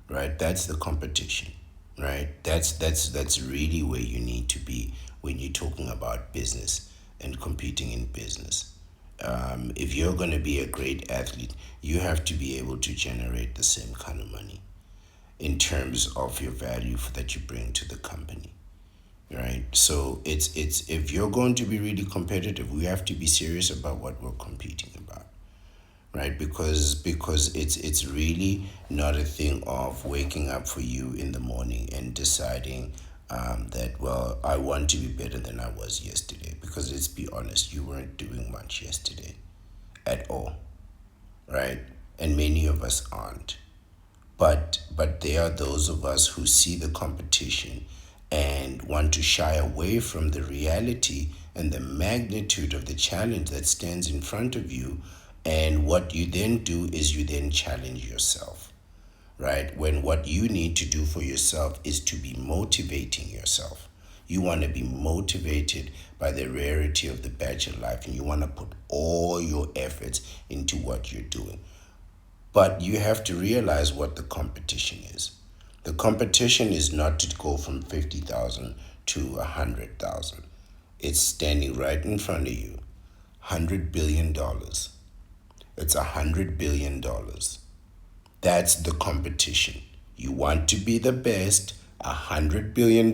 Right? That's the competition. Right? That's really where you need to be when you're talking about business and competing in business. If you're going to be a great athlete, you have to be able to generate the same kind of money in terms of your value that you bring to the company, right? So it's if you're going to be really competitive, we have to be serious about what we're competing about, right? Because it's really not a thing of waking up for you in the morning and deciding that, well, I want to be better than I was yesterday. Because let's be honest, you weren't doing much yesterday at all, right? And many of us aren't. But there are those of us who see the competition and want to shy away from the reality and the magnitude of the challenge that stands in front of you. And what you then do is you then challenge yourself, right? When what you need to do for yourself is to be motivating yourself. You want to be motivated by the rarity of the bachelor life, and you want to put all your efforts into what you're doing. But you have to realize what the competition is. The competition is not to go from 50,000 to 100,000. It's standing right in front of you. $100 billion. It's $100 billion. That's the competition. You want to be the best, $100 billion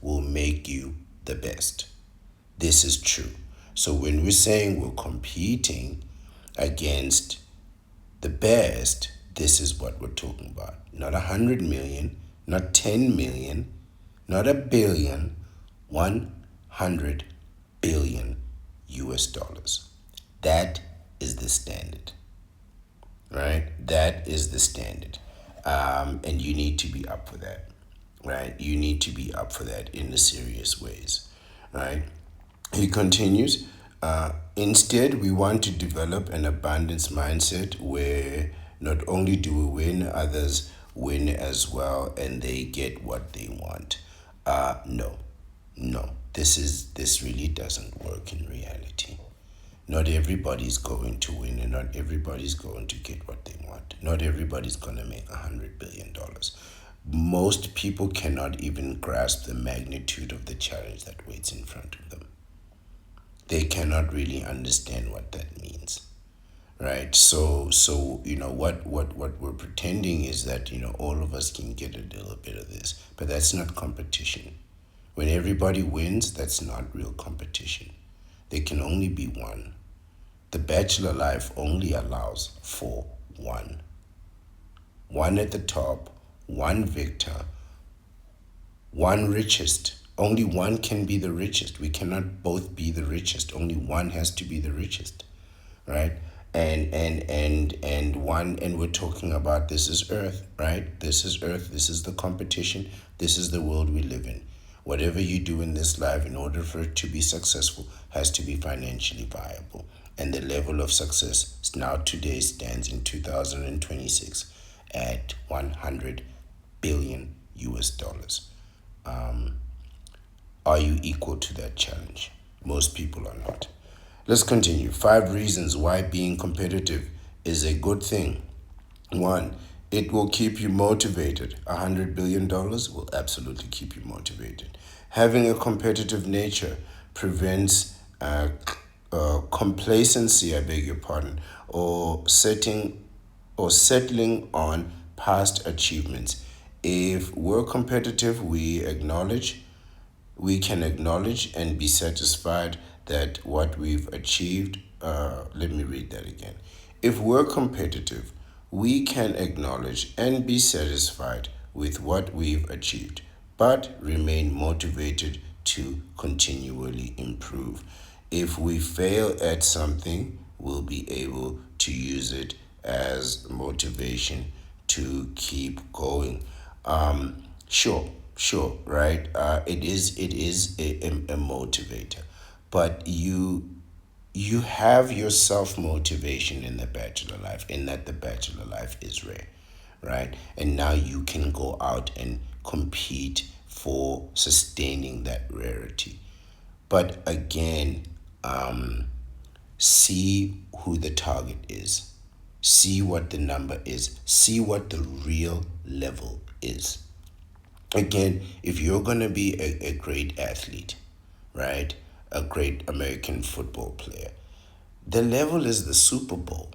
will make you the best. This is true. So when we're saying we're competing against the best, this is what we're talking about. Not 100 million, not 10 million, not a billion, 100 billion US dollars. That is the standard, right? That is the standard. And you need to be up for that, right? You need to be up for that in the serious ways, right? He continues, instead, we want to develop an abundance mindset where not only do we win, others win as well, and they get what they want. No, no, this really doesn't work in reality. Not everybody's going to win, and not everybody's going to get what they want. Not everybody's going to make $100 billion. Most people cannot even grasp the magnitude of the challenge that waits in front of them. They cannot really understand what that means, right? So what we're pretending is that all of us can get a little bit of this, but that's not competition. When everybody wins, that's not real competition. There can only be one. The bachelor life only allows for one. One at the top, one victor, one richest. Only one can be the richest. We cannot both be the richest. Only one has to be the richest, right? And we're talking about, this is earth, right? This is earth. This is the competition. This is the world we live in. Whatever you do in this life, in order for it to be successful, has to be financially viable. And the level of success now today stands in 2026 at 100 billion US dollars. Are you equal to that challenge? Most people are not. Let's continue. 5 reasons why being competitive is a good thing. 1, It will keep you motivated. $100 billion will absolutely keep you motivated. Having a competitive nature prevents complacency, I beg your pardon, or settling on past achievements. If we're competitive, we can acknowledge and be satisfied that what we've achieved. Let me read that again. If we're competitive, we can acknowledge and be satisfied with what we've achieved, but remain motivated to continually improve. If we fail at something, we'll be able to use it as motivation to keep going. Sure, right? It is a motivator, but you have your self motivation in the bachelor life, in that the bachelor life is rare, right? And now you can go out and compete for sustaining that rarity. But again, see who the target is, see what the number is, see what the real level is. Again, if you're going to be a great athlete, right, a great American football player, the level is the Super Bowl.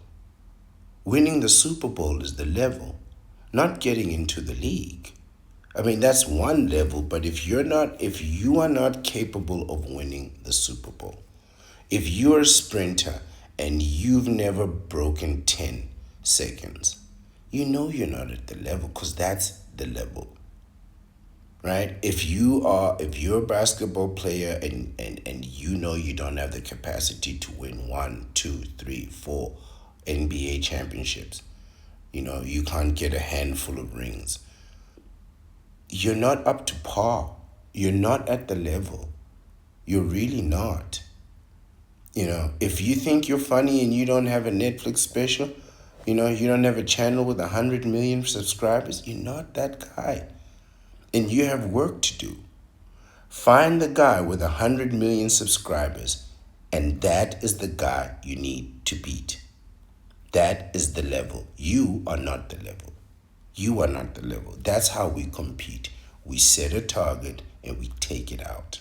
Winning the Super Bowl is the level, not getting into the league. I mean, that's one level, but if you are not capable of winning the Super Bowl, if you're a sprinter and you've never broken 10 seconds, you know you're not at the level, because that's the level, right? If you're a basketball player and you know you don't have the capacity to win one, two, three, four NBA championships, you can't get a handful of rings, you're not up to par. You're not at the level. You're really not. If you think you're funny and you don't have a Netflix special, you don't have a channel with 100 million subscribers, you're not that guy. And you have work to do. Find the guy with 100 million subscribers, and that is the guy you need to beat. That is the level. You are not the level. You are not the level. That's how we compete. We set a target and we take it out.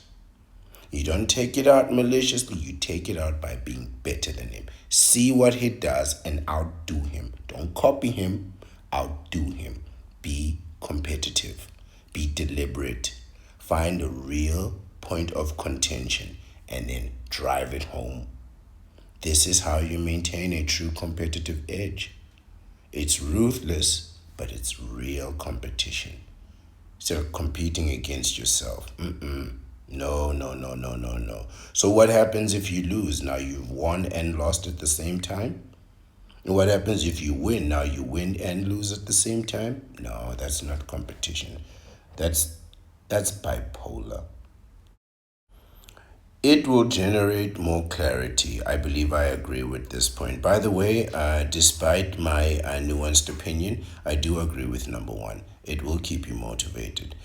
You don't take it out maliciously, you take it out by being better than him. See what he does and outdo him. Don't copy him, outdo him. Be competitive, be deliberate. Find a real point of contention and then drive it home. This is how you maintain a true competitive edge. It's ruthless, but it's real competition. So competing against yourself. No, no, no, no, no, no. So what happens if you lose? Now you've won and lost at the same time? And what happens if you win? Now you win and lose at the same time? No, that's not competition. That's that's bipolar. It will generate more clarity. I believe I agree with this point. By the way, despite my nuanced opinion, I do agree with number one. It will keep you motivated.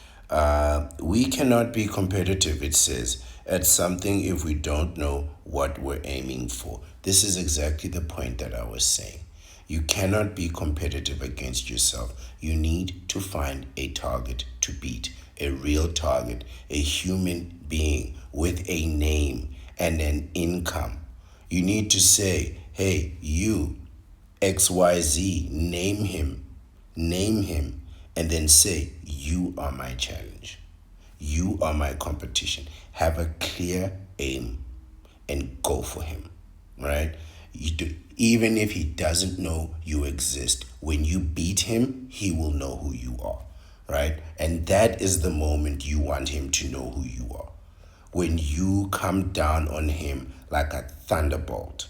We cannot be competitive, it says, at something if we don't know what we're aiming for. This is exactly the point that I was saying. You cannot be competitive against yourself. You need to find a target to beat, a real target, a human being with a name and an income. You need to say, hey, you, XYZ, name him, and then say, you are my challenge. You are my competition. Have a clear aim and go for him, right? Even if he doesn't know you exist, when you beat him, he will know who you are, right? And that is the moment you want him to know who you are. When you come down on him like a thunderbolt,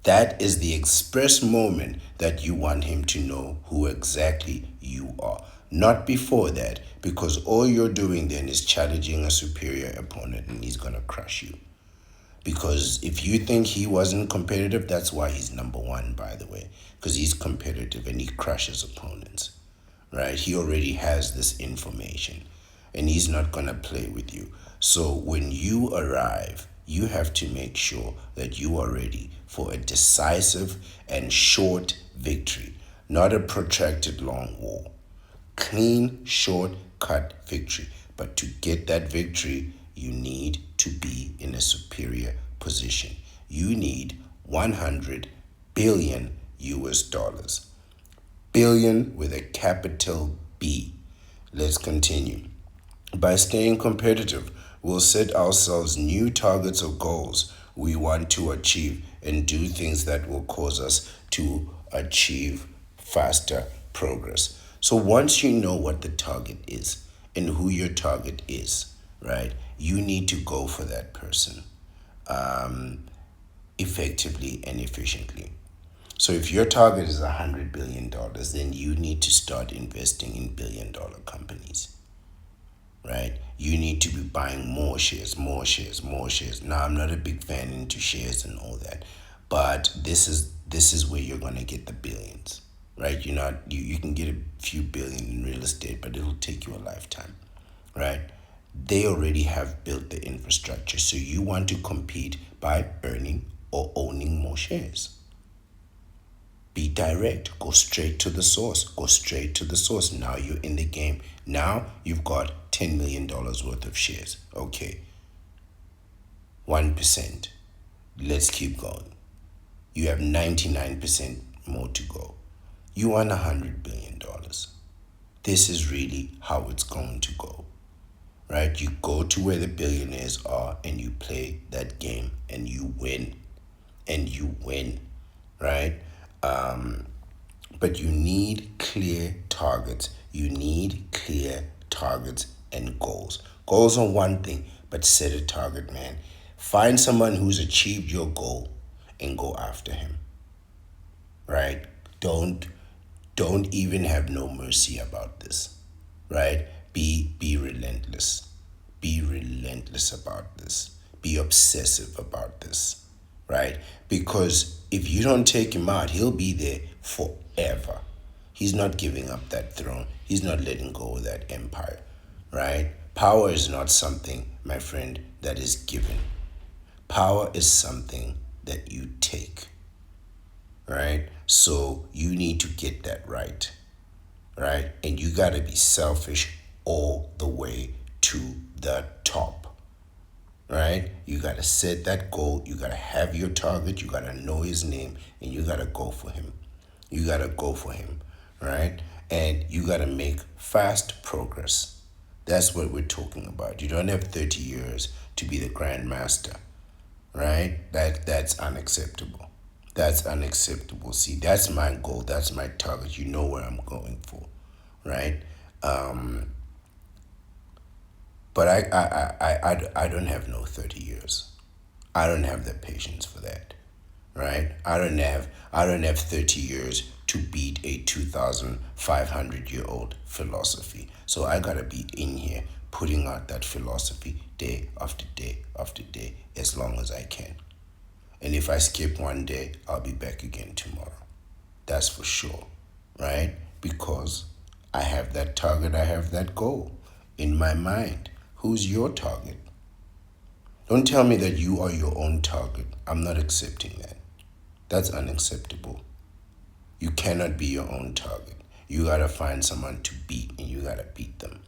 that is the express moment that you want him to know who exactly you are. Not before that, because all you're doing then is challenging a superior opponent and he's going to crush you. Because if you think he wasn't competitive, that's why he's number one, by the way. Because he's competitive and he crushes opponents, right? He already has this information and he's not going to play with you. So when you arrive, you have to make sure that you are ready for a decisive and short victory. not a protracted long war. Clean, short, cut victory. But to get that victory, you need to be in a superior position. You need 100 billion US dollars. Billion with a capital B. Let's continue. By staying competitive, we'll set ourselves new targets or goals we want to achieve and do things that will cause us to achieve faster progress. So once you know what the target is and who your target is, right, you need to go for that person effectively and efficiently. So if your target is $100 billion, then you need to start investing in billion-dollar companies, right? You need to be buying more shares, more shares, more shares. Now, I'm not a big fan into shares and all that, but this is where you're gonna get the billions, right? You can get a few billion in real estate, but it'll take you a lifetime, right? They already have built the infrastructure, so you want to compete by earning or owning more shares. Be direct. Go straight to the source. Go straight to the source. Now you're in the game. Now you've got $10 million worth of shares. Okay. 1%. Let's keep going. You have 99% more to go. You want $100 billion. This is really how it's going to go. Right? You go to where the billionaires are and you play that game and you win. And you win. Right? But you need clear targets. You need clear targets and goals. Goals are one thing, but set a target, man. Find someone who's achieved your goal and go after him. Right? Don't even have no mercy about this. Right? Be relentless. Be relentless about this. Be obsessive about this. Right? Because if you don't take him out, he'll be there forever. He's not giving up that throne. He's not letting go of that empire. Right? Power is not something, my friend, that is given. Power is something that you take. Right? So you need to get that right. Right? And you got to be selfish all the way to the top. Right? You got to set that goal. You got to have your target. You got to know his name and you got to go for him. You got to go for him. Right? And you got to make fast progress. That's what we're talking about. You don't have 30 years to be the grandmaster. Right? That's unacceptable. That's unacceptable. See, that's my goal. That's my target. You know where I'm going for. Right? But I don't have no 30 years. I don't have the patience for that. Right? I don't have 30 years to beat a 2,500-year-old philosophy. So I gotta be in here putting out that philosophy day after day after day as long as I can. And if I skip one day, I'll be back again tomorrow. That's for sure. Right? Because I have that target, I have that goal in my mind. Who's your target? Don't tell me that you are your own target. I'm not accepting that. That's unacceptable. You cannot be your own target. You gotta find someone to beat and you gotta beat them.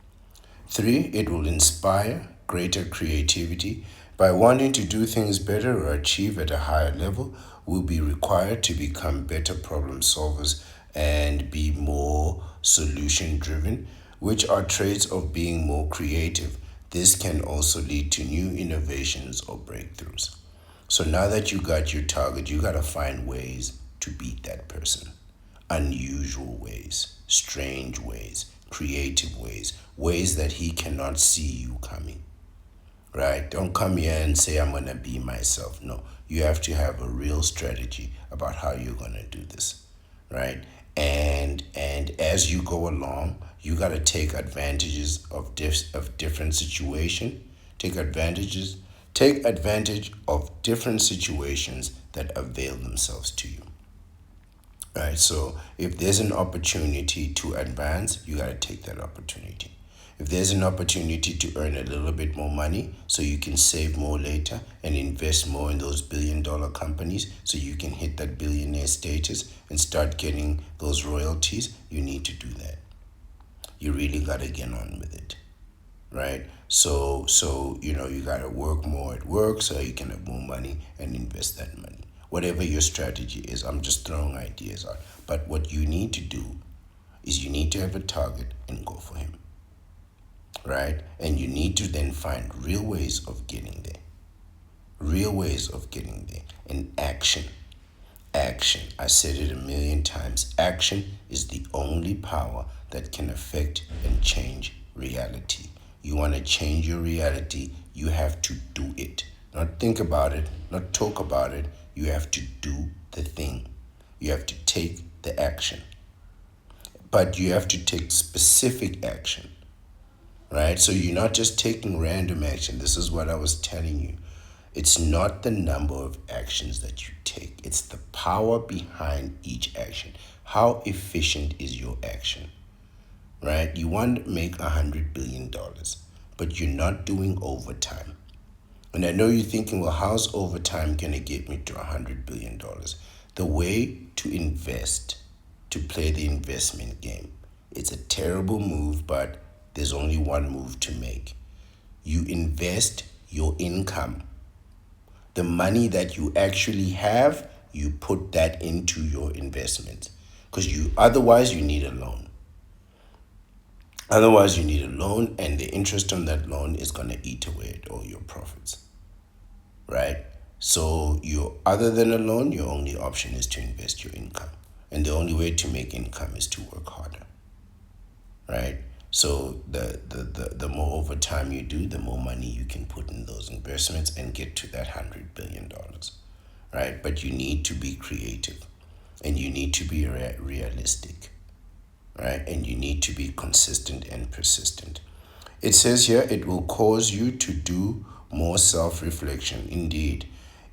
3, it will inspire greater creativity. By wanting to do things better or achieve at a higher level, we'll be required to become better problem solvers and be more solution driven, which are traits of being more creative. This can also lead to new innovations or breakthroughs. So now that you got your target, you got to find ways to beat that person. Unusual ways, strange ways, creative ways, ways that he cannot see you coming. Right? Don't come here and say, I'm going to be myself. No, you have to have a real strategy about how you're going to do this. Right? And as you go along, you got to take advantages of different situation. Take advantage of different situations that avail themselves to you. Right? So if there's an opportunity to advance, you got to take that opportunity. If there's an opportunity to earn a little bit more money so you can save more later and invest more in those billion-dollar companies so you can hit that billionaire status and start getting those royalties, you need to do that. You really got to get on with it, right? So you got to work more at work so you can have more money and invest that money. Whatever your strategy is, I'm just throwing ideas out. But what you need to do is you need to have a target and go for him, right? And you need to then find real ways of getting there. Real ways of getting there. And action. Action. I said it a million times. Action is the only power that can affect and change reality. You want to change your reality, you have to do it. Not think about it, not talk about it. You have to do the thing. You have to take the action. But you have to take specific action, right? So you're not just taking random action. This is what I was telling you. It's not the number of actions that you take, it's the power behind each action. How efficient is your action, right? You want to make $100 billion, but you're not doing overtime. And I know you're thinking, well, how's overtime going to get me to $100 billion? The way to invest, to play the investment game, it's a terrible move, but there's only one move to make. You invest your income. The money that you actually have, you put that into your investment. Because otherwise you need a loan. Otherwise, you need a loan, and the interest on that loan is going to eat away at all your profits, right? So, other than a loan, your only option is to invest your income, and the only way to make income is to work harder, right? So, the more overtime you do, the more money you can put in those investments and get to that $100 billion, right? But you need to be creative, and you need to be realistic, right? And you need to be consistent and persistent. It says here, it will cause you to do more self-reflection. Indeed,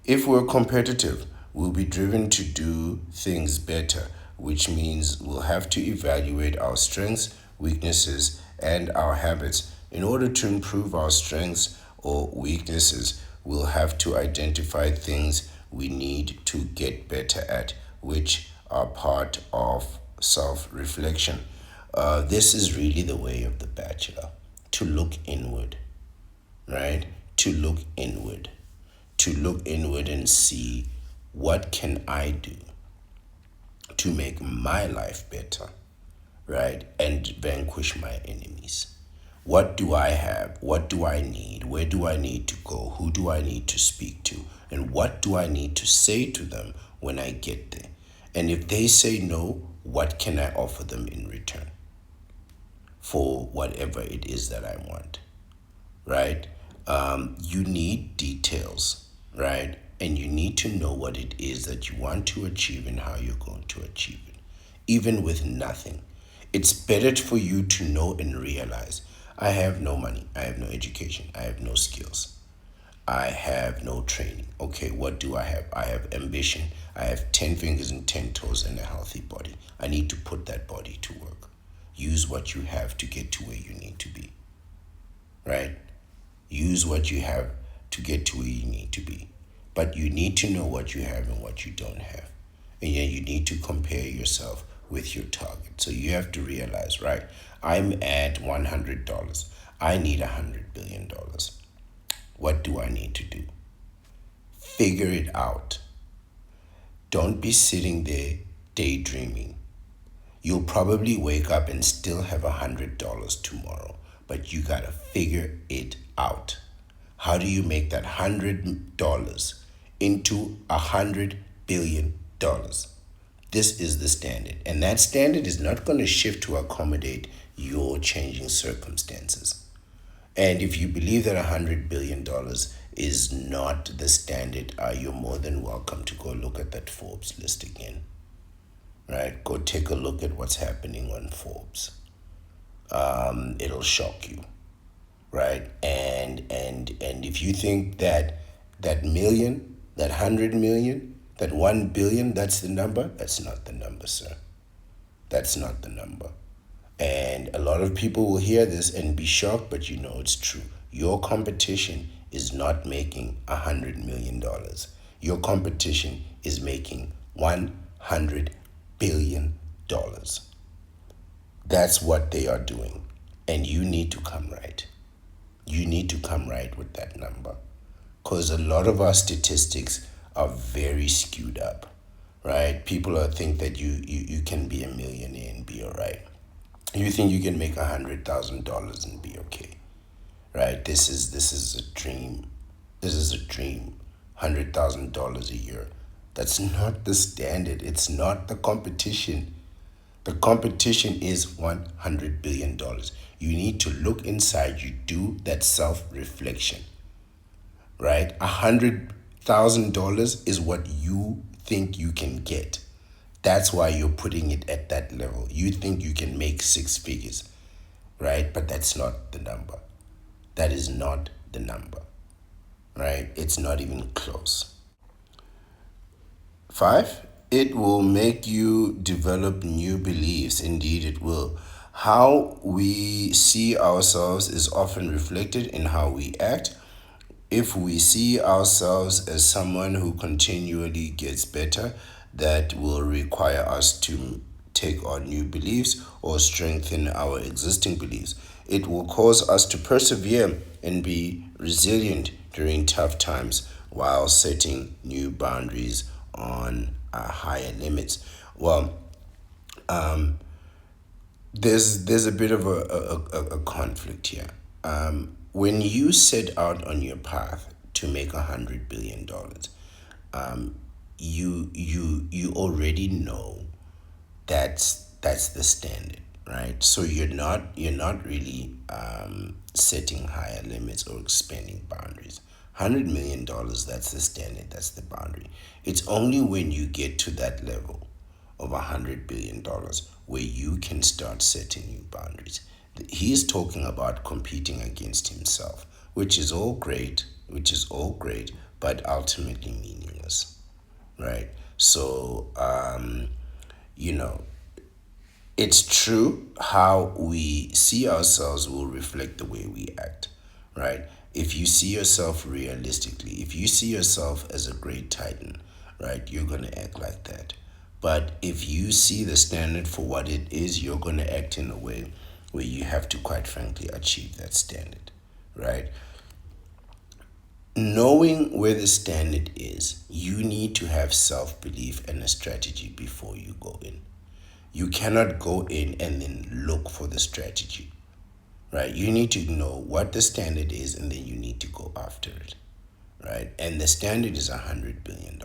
if we're competitive, we'll be driven to do things better, which means we'll have to evaluate our strengths, weaknesses, and our habits. In order to improve our strengths or weaknesses, we'll have to identify things we need to get better at, which are part of self-reflection. This is really the way of the bachelor, to look inward, right? To look inward, and see, what can I do to make my life better, right? And vanquish my enemies. What do I have? What do I need? Where do I need to go? Who do I need to speak to? And what do I need to say to them when I get there? And if they say no, what can I offer them in return for whatever it is that I want, right? You need details, right? And you need to know what it is that you want to achieve and how you're going to achieve it, even with nothing. It's better for you to know and realize, I have no money, I have no education, I have no skills, I have no training. Okay, what do I have? I have ambition. I have 10 fingers and 10 toes and a healthy body. I need to put that body to work. Use what you have to get to where you need to be, right? Use what you have to get to where you need to be. But you need to know what you have and what you don't have. And then you need to compare yourself with your target. So you have to realize, right, I'm at $100. I need $100 billion. What do I need to do? Figure it out. Don't be sitting there daydreaming. You'll probably wake up and still have $100 tomorrow, but you gotta figure it out. How do you make that $100 into $100 billion? This is the standard, and that standard is not going to shift to accommodate your changing circumstances. And if you believe that $100 billion is not the standard, you're more than welcome to go look at that Forbes list again. Right? Go take a look at what's happening on Forbes. It'll shock you, right? And if you think that million, that 100 million, that 1 billion, that's the number, that's not the number, sir. That's not the number. And a lot of people will hear this and be shocked, but you know it's true. Your competition is not making $100 million. Your competition is making $100 billion. That's what they are doing. And you need to come right. You need to come right with that number. Because a lot of our statistics are very skewed up, right? People are think that you can be a millionaire and be all right. You think you can make $100,000 and be okay, right? This is a dream. This is a dream. $100,000 a year. That's not the standard. It's not the competition. The competition is $100 billion. You need to look inside. You do that self reflection, right? $100,000 is what you think you can get. That's why you're putting it at that level. You think you can make six figures, right? But that's not the number. That is not the number, right? It's not even close. Five, it will make you develop new beliefs. Indeed, it will. How we see ourselves is often reflected in how we act. If we see ourselves as someone who continually gets better, that will require us to take on new beliefs or strengthen our existing beliefs. It will cause us to persevere and be resilient during tough times while setting new boundaries on higher limits. Well, there's a bit of a conflict here. When you set out on your path to make $100 billion, you already know that's the standard, right? So you're not really setting higher limits or expanding boundaries. $100 million, that's the standard, that's the boundary. It's only when you get to that level of $100 billion where you can start setting new boundaries. He's talking about competing against himself, which is all great, but ultimately meaningless, right? So, you know, it's true how we see ourselves will reflect the way we act, right? If you see yourself realistically, if you see yourself as a great titan, right, you're going to act like that. But if you see the standard for what it is, you're going to act in a way where you have to, quite frankly, achieve that standard, right? Knowing where the standard is, you need to have self belief and a strategy before you go in. You cannot go in and then look for the strategy, right? You need to know what the standard is and then you need to go after it, right? And the standard is $100 billion,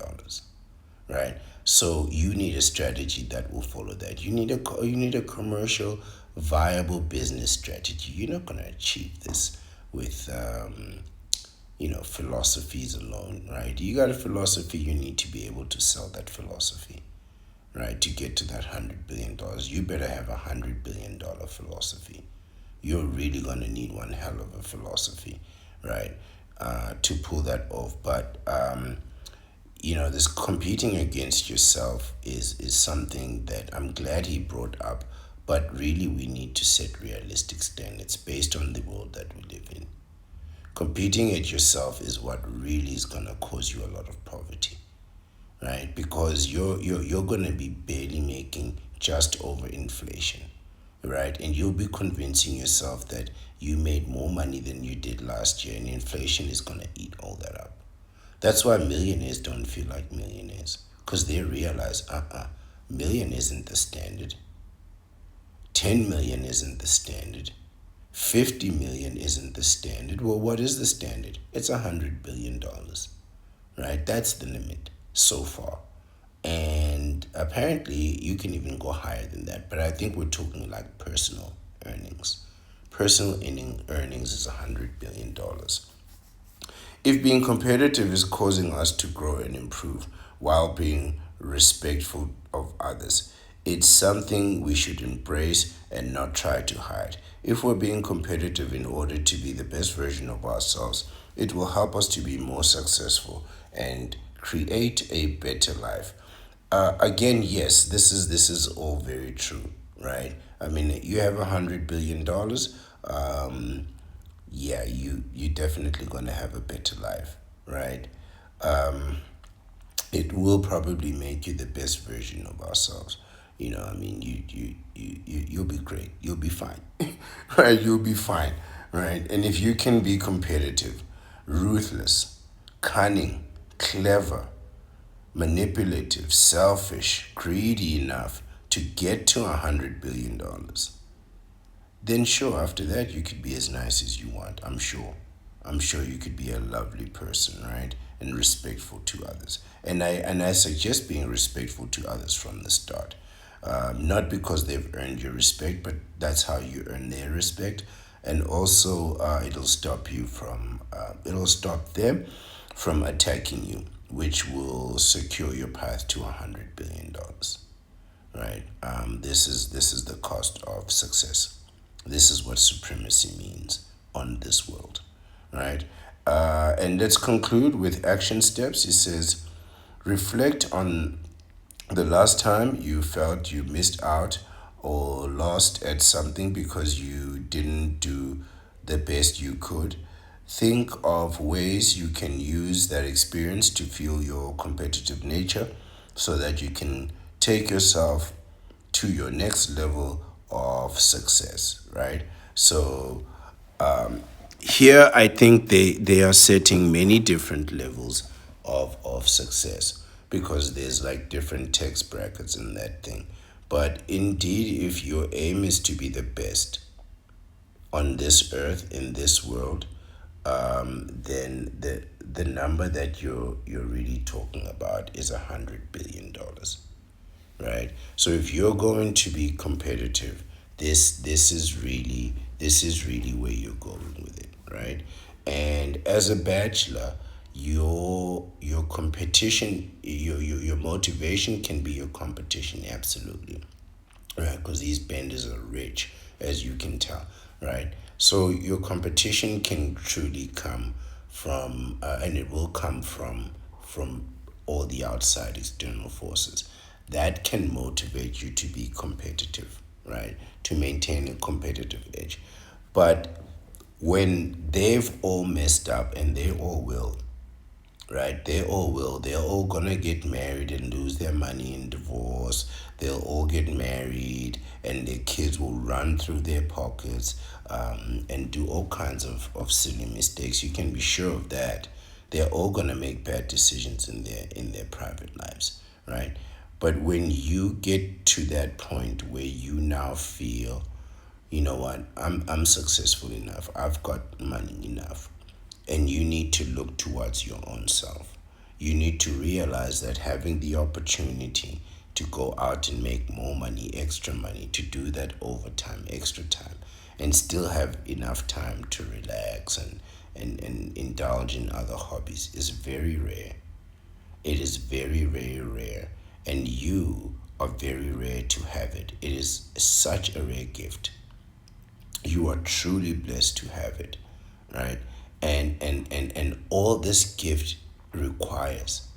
right? So you need a strategy that will follow that. You need a commercial viable business strategy. You're not going to achieve this with philosophies alone, right? You got a philosophy, you need to be able to sell that philosophy, right? To get to that $100 billion, you better have $100 billion philosophy. You're really gonna need one hell of a philosophy, right? To pull that off. But this competing against yourself is something that I'm glad he brought up. But really, we need to set realistic standards based on the world that we live in. Competing at yourself is what really is gonna cause you a lot of poverty, right? Because you're gonna be barely making just over inflation, right? And you'll be convincing yourself that you made more money than you did last year, and inflation is gonna eat all that up. That's why millionaires don't feel like millionaires, because they realize, million isn't the standard. 10 million isn't the standard. 50 million isn't the standard. Well, what is the standard? It's $100 billion, right? That's the limit so far. And apparently, you can even go higher than that. But I think we're talking like personal earnings. Personal earnings is $100 billion. If being competitive is causing us to grow and improve while being respectful of others, it's something we should embrace and not try to hide. If we're being competitive in order to be the best version of ourselves, it will help us to be more successful and create a better life. Again, yes, this is all very true, right? I mean, you have $100 billion. Yeah, you definitely gonna have a better life, right? It will probably make you the best version of ourselves. I mean, you'll be great. You'll be fine, right? You'll be fine, right? And if you can be competitive, ruthless, cunning, clever, manipulative, selfish, greedy enough to get to $100 billion, then sure, after that you could be as nice as you want. I'm sure you could be a lovely person, right? And respectful to others. And I suggest being respectful to others from the start. Not because they've earned your respect, but that's how you earn their respect. And also, it'll stop them from attacking you, which will secure your path to $100 billion, right? This is the cost of success. This is what supremacy means on this world, right? And let's conclude with action steps. It says, reflect on the last time you felt you missed out or lost at something because you didn't do the best you could. Think of ways you can use that experience to fuel your competitive nature so that you can take yourself to your next level of success, right? So here I think they are setting many different levels of success, because there's like different tax brackets in that thing. But indeed, if your aim is to be the best on this earth, in this world, then the number that you're really talking about is $100 billion, right? So if you're going to be competitive, this is really where you're going with it, right? And as a bachelor, your competition, your motivation can be your competition, absolutely, right? Because these benders are rich, as you can tell, right? So your competition can truly come from, and it will come from all the outside external forces that can motivate you to be competitive, right? To maintain a competitive edge. But when they've all messed up, and they all will, right? They all will. They're all gonna get married and lose their money in divorce. They'll all get married, and their kids will run through their pockets, and do all kinds of silly mistakes. You can be sure of that. They're all gonna make bad decisions in their private lives, right? But when you get to that point where you now feel, you know what, I'm successful enough, I've got money enough, and you need to look towards your own self. You need to realize that having the opportunity to go out and make more money, extra money, to do that overtime, extra time, and still have enough time to relax and indulge in other hobbies is very rare. It is very, very rare. And you are very rare to have it. It is such a rare gift. You are truly blessed to have it, right? And all this gift requires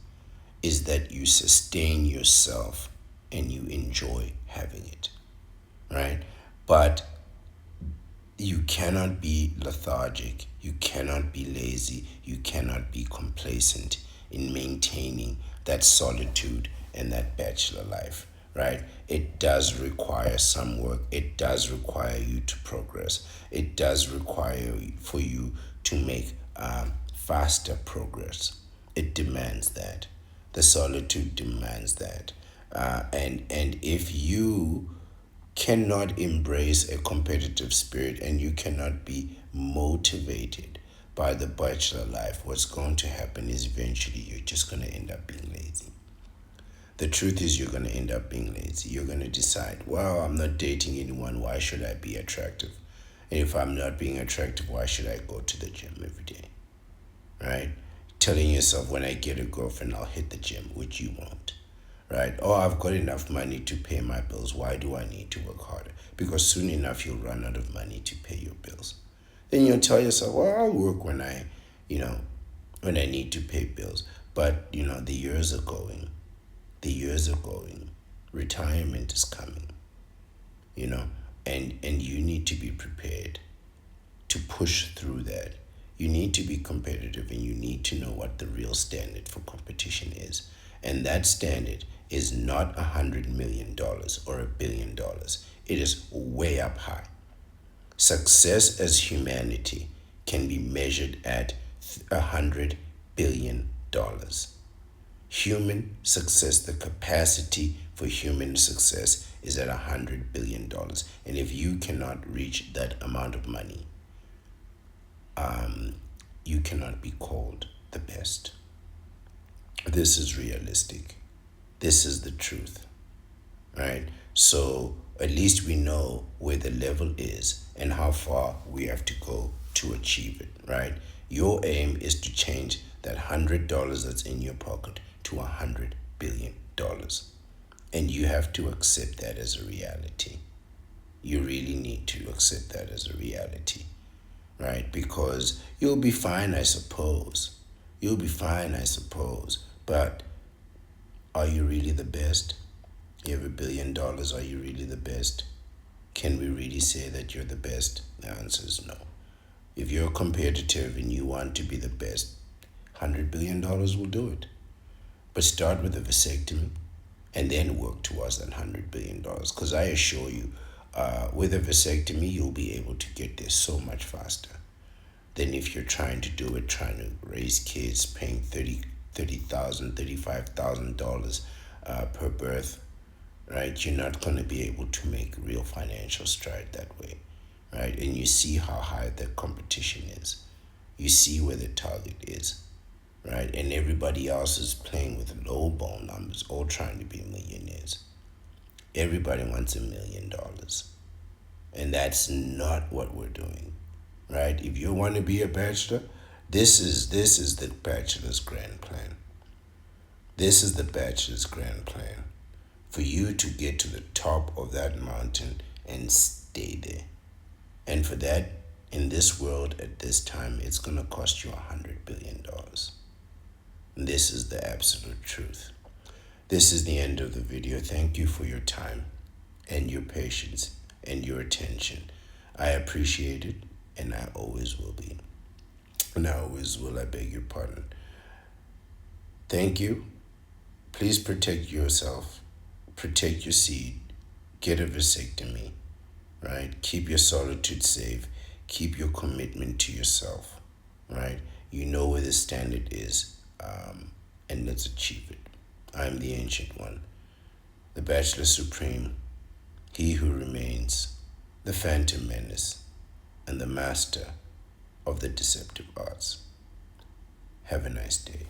is that you sustain yourself and you enjoy having it, right? But you cannot be lethargic, you cannot be lazy, you cannot be complacent in maintaining that solitude and that bachelor life, right? It does require some work. It does require you to progress. It does require for you to make faster progress. It demands that. The solitude demands that. And if you cannot embrace a competitive spirit, and you cannot be motivated by the bachelor life, what's going to happen is eventually you're just going to end up being lazy. The truth is, you're going to end up being lazy. You're going to decide, well, I'm not dating anyone. Why should I be attractive? And if I'm not being attractive, why should I go to the gym every day? Right? Telling yourself, when I get a girlfriend, I'll hit the gym, which you won't. Right? Oh, I've got enough money to pay my bills. Why do I need to work harder? Because soon enough, you'll run out of money to pay your bills. Then you'll tell yourself, well, I'll work you know, when I need to pay bills. But, the years are going. The years are going. Retirement is coming. You know, And you need to be prepared to push through that. You need to be competitive, and you need to know what the real standard for competition is. And that standard is not $100 million or $1 billion. It is way up high. Success as humanity can be measured at $100 billion. Human success, the capacity for human success is at $100 billion. And if you cannot reach that amount of money, you cannot be called the best. This is realistic. This is the truth, right? So at least we know where the level is and how far we have to go to achieve it, right? Your aim is to change that $100 that's in your pocket to $100 billion. And you have to accept that as a reality. You really need to accept that as a reality, right? Because you'll be fine, I suppose. You'll be fine, I suppose. But are you really the best? You have $1 billion, are you really the best? Can we really say that you're the best? The answer is no. If you're competitive and you want to be the best, $100 billion will do it. But start with a vasectomy and then work towards that $100 billion. Because I assure you, with a vasectomy, you'll be able to get there so much faster than if you're trying to do it, trying to raise kids, paying $30,000, $35,000 per birth, right? You're not going to be able to make real financial stride that way, right? And you see how high the competition is. You see where the target is, right? And everybody else is playing with low bone numbers, all trying to be millionaires. Everybody wants $1 million. And that's not what we're doing, right? If you want to be a bachelor, this is the bachelor's grand plan. This is the bachelor's grand plan. For you to get to the top of that mountain and stay there. And for that, in this world at this time, it's going to cost you $100 billion. This is the absolute truth. This is the end of the video. Thank you for your time and your patience and your attention. I appreciate it, and I always will be. And I always will, I beg your pardon. Thank you. Please protect yourself. Protect your seed. Get a vasectomy, right? Keep your solitude safe. Keep your commitment to yourself, right? You know where the standard is, and let's achieve it. I'm the Ancient One, the Bachelor Supreme, he who remains, the Phantom Menace, and the master of the deceptive arts. Have a nice day.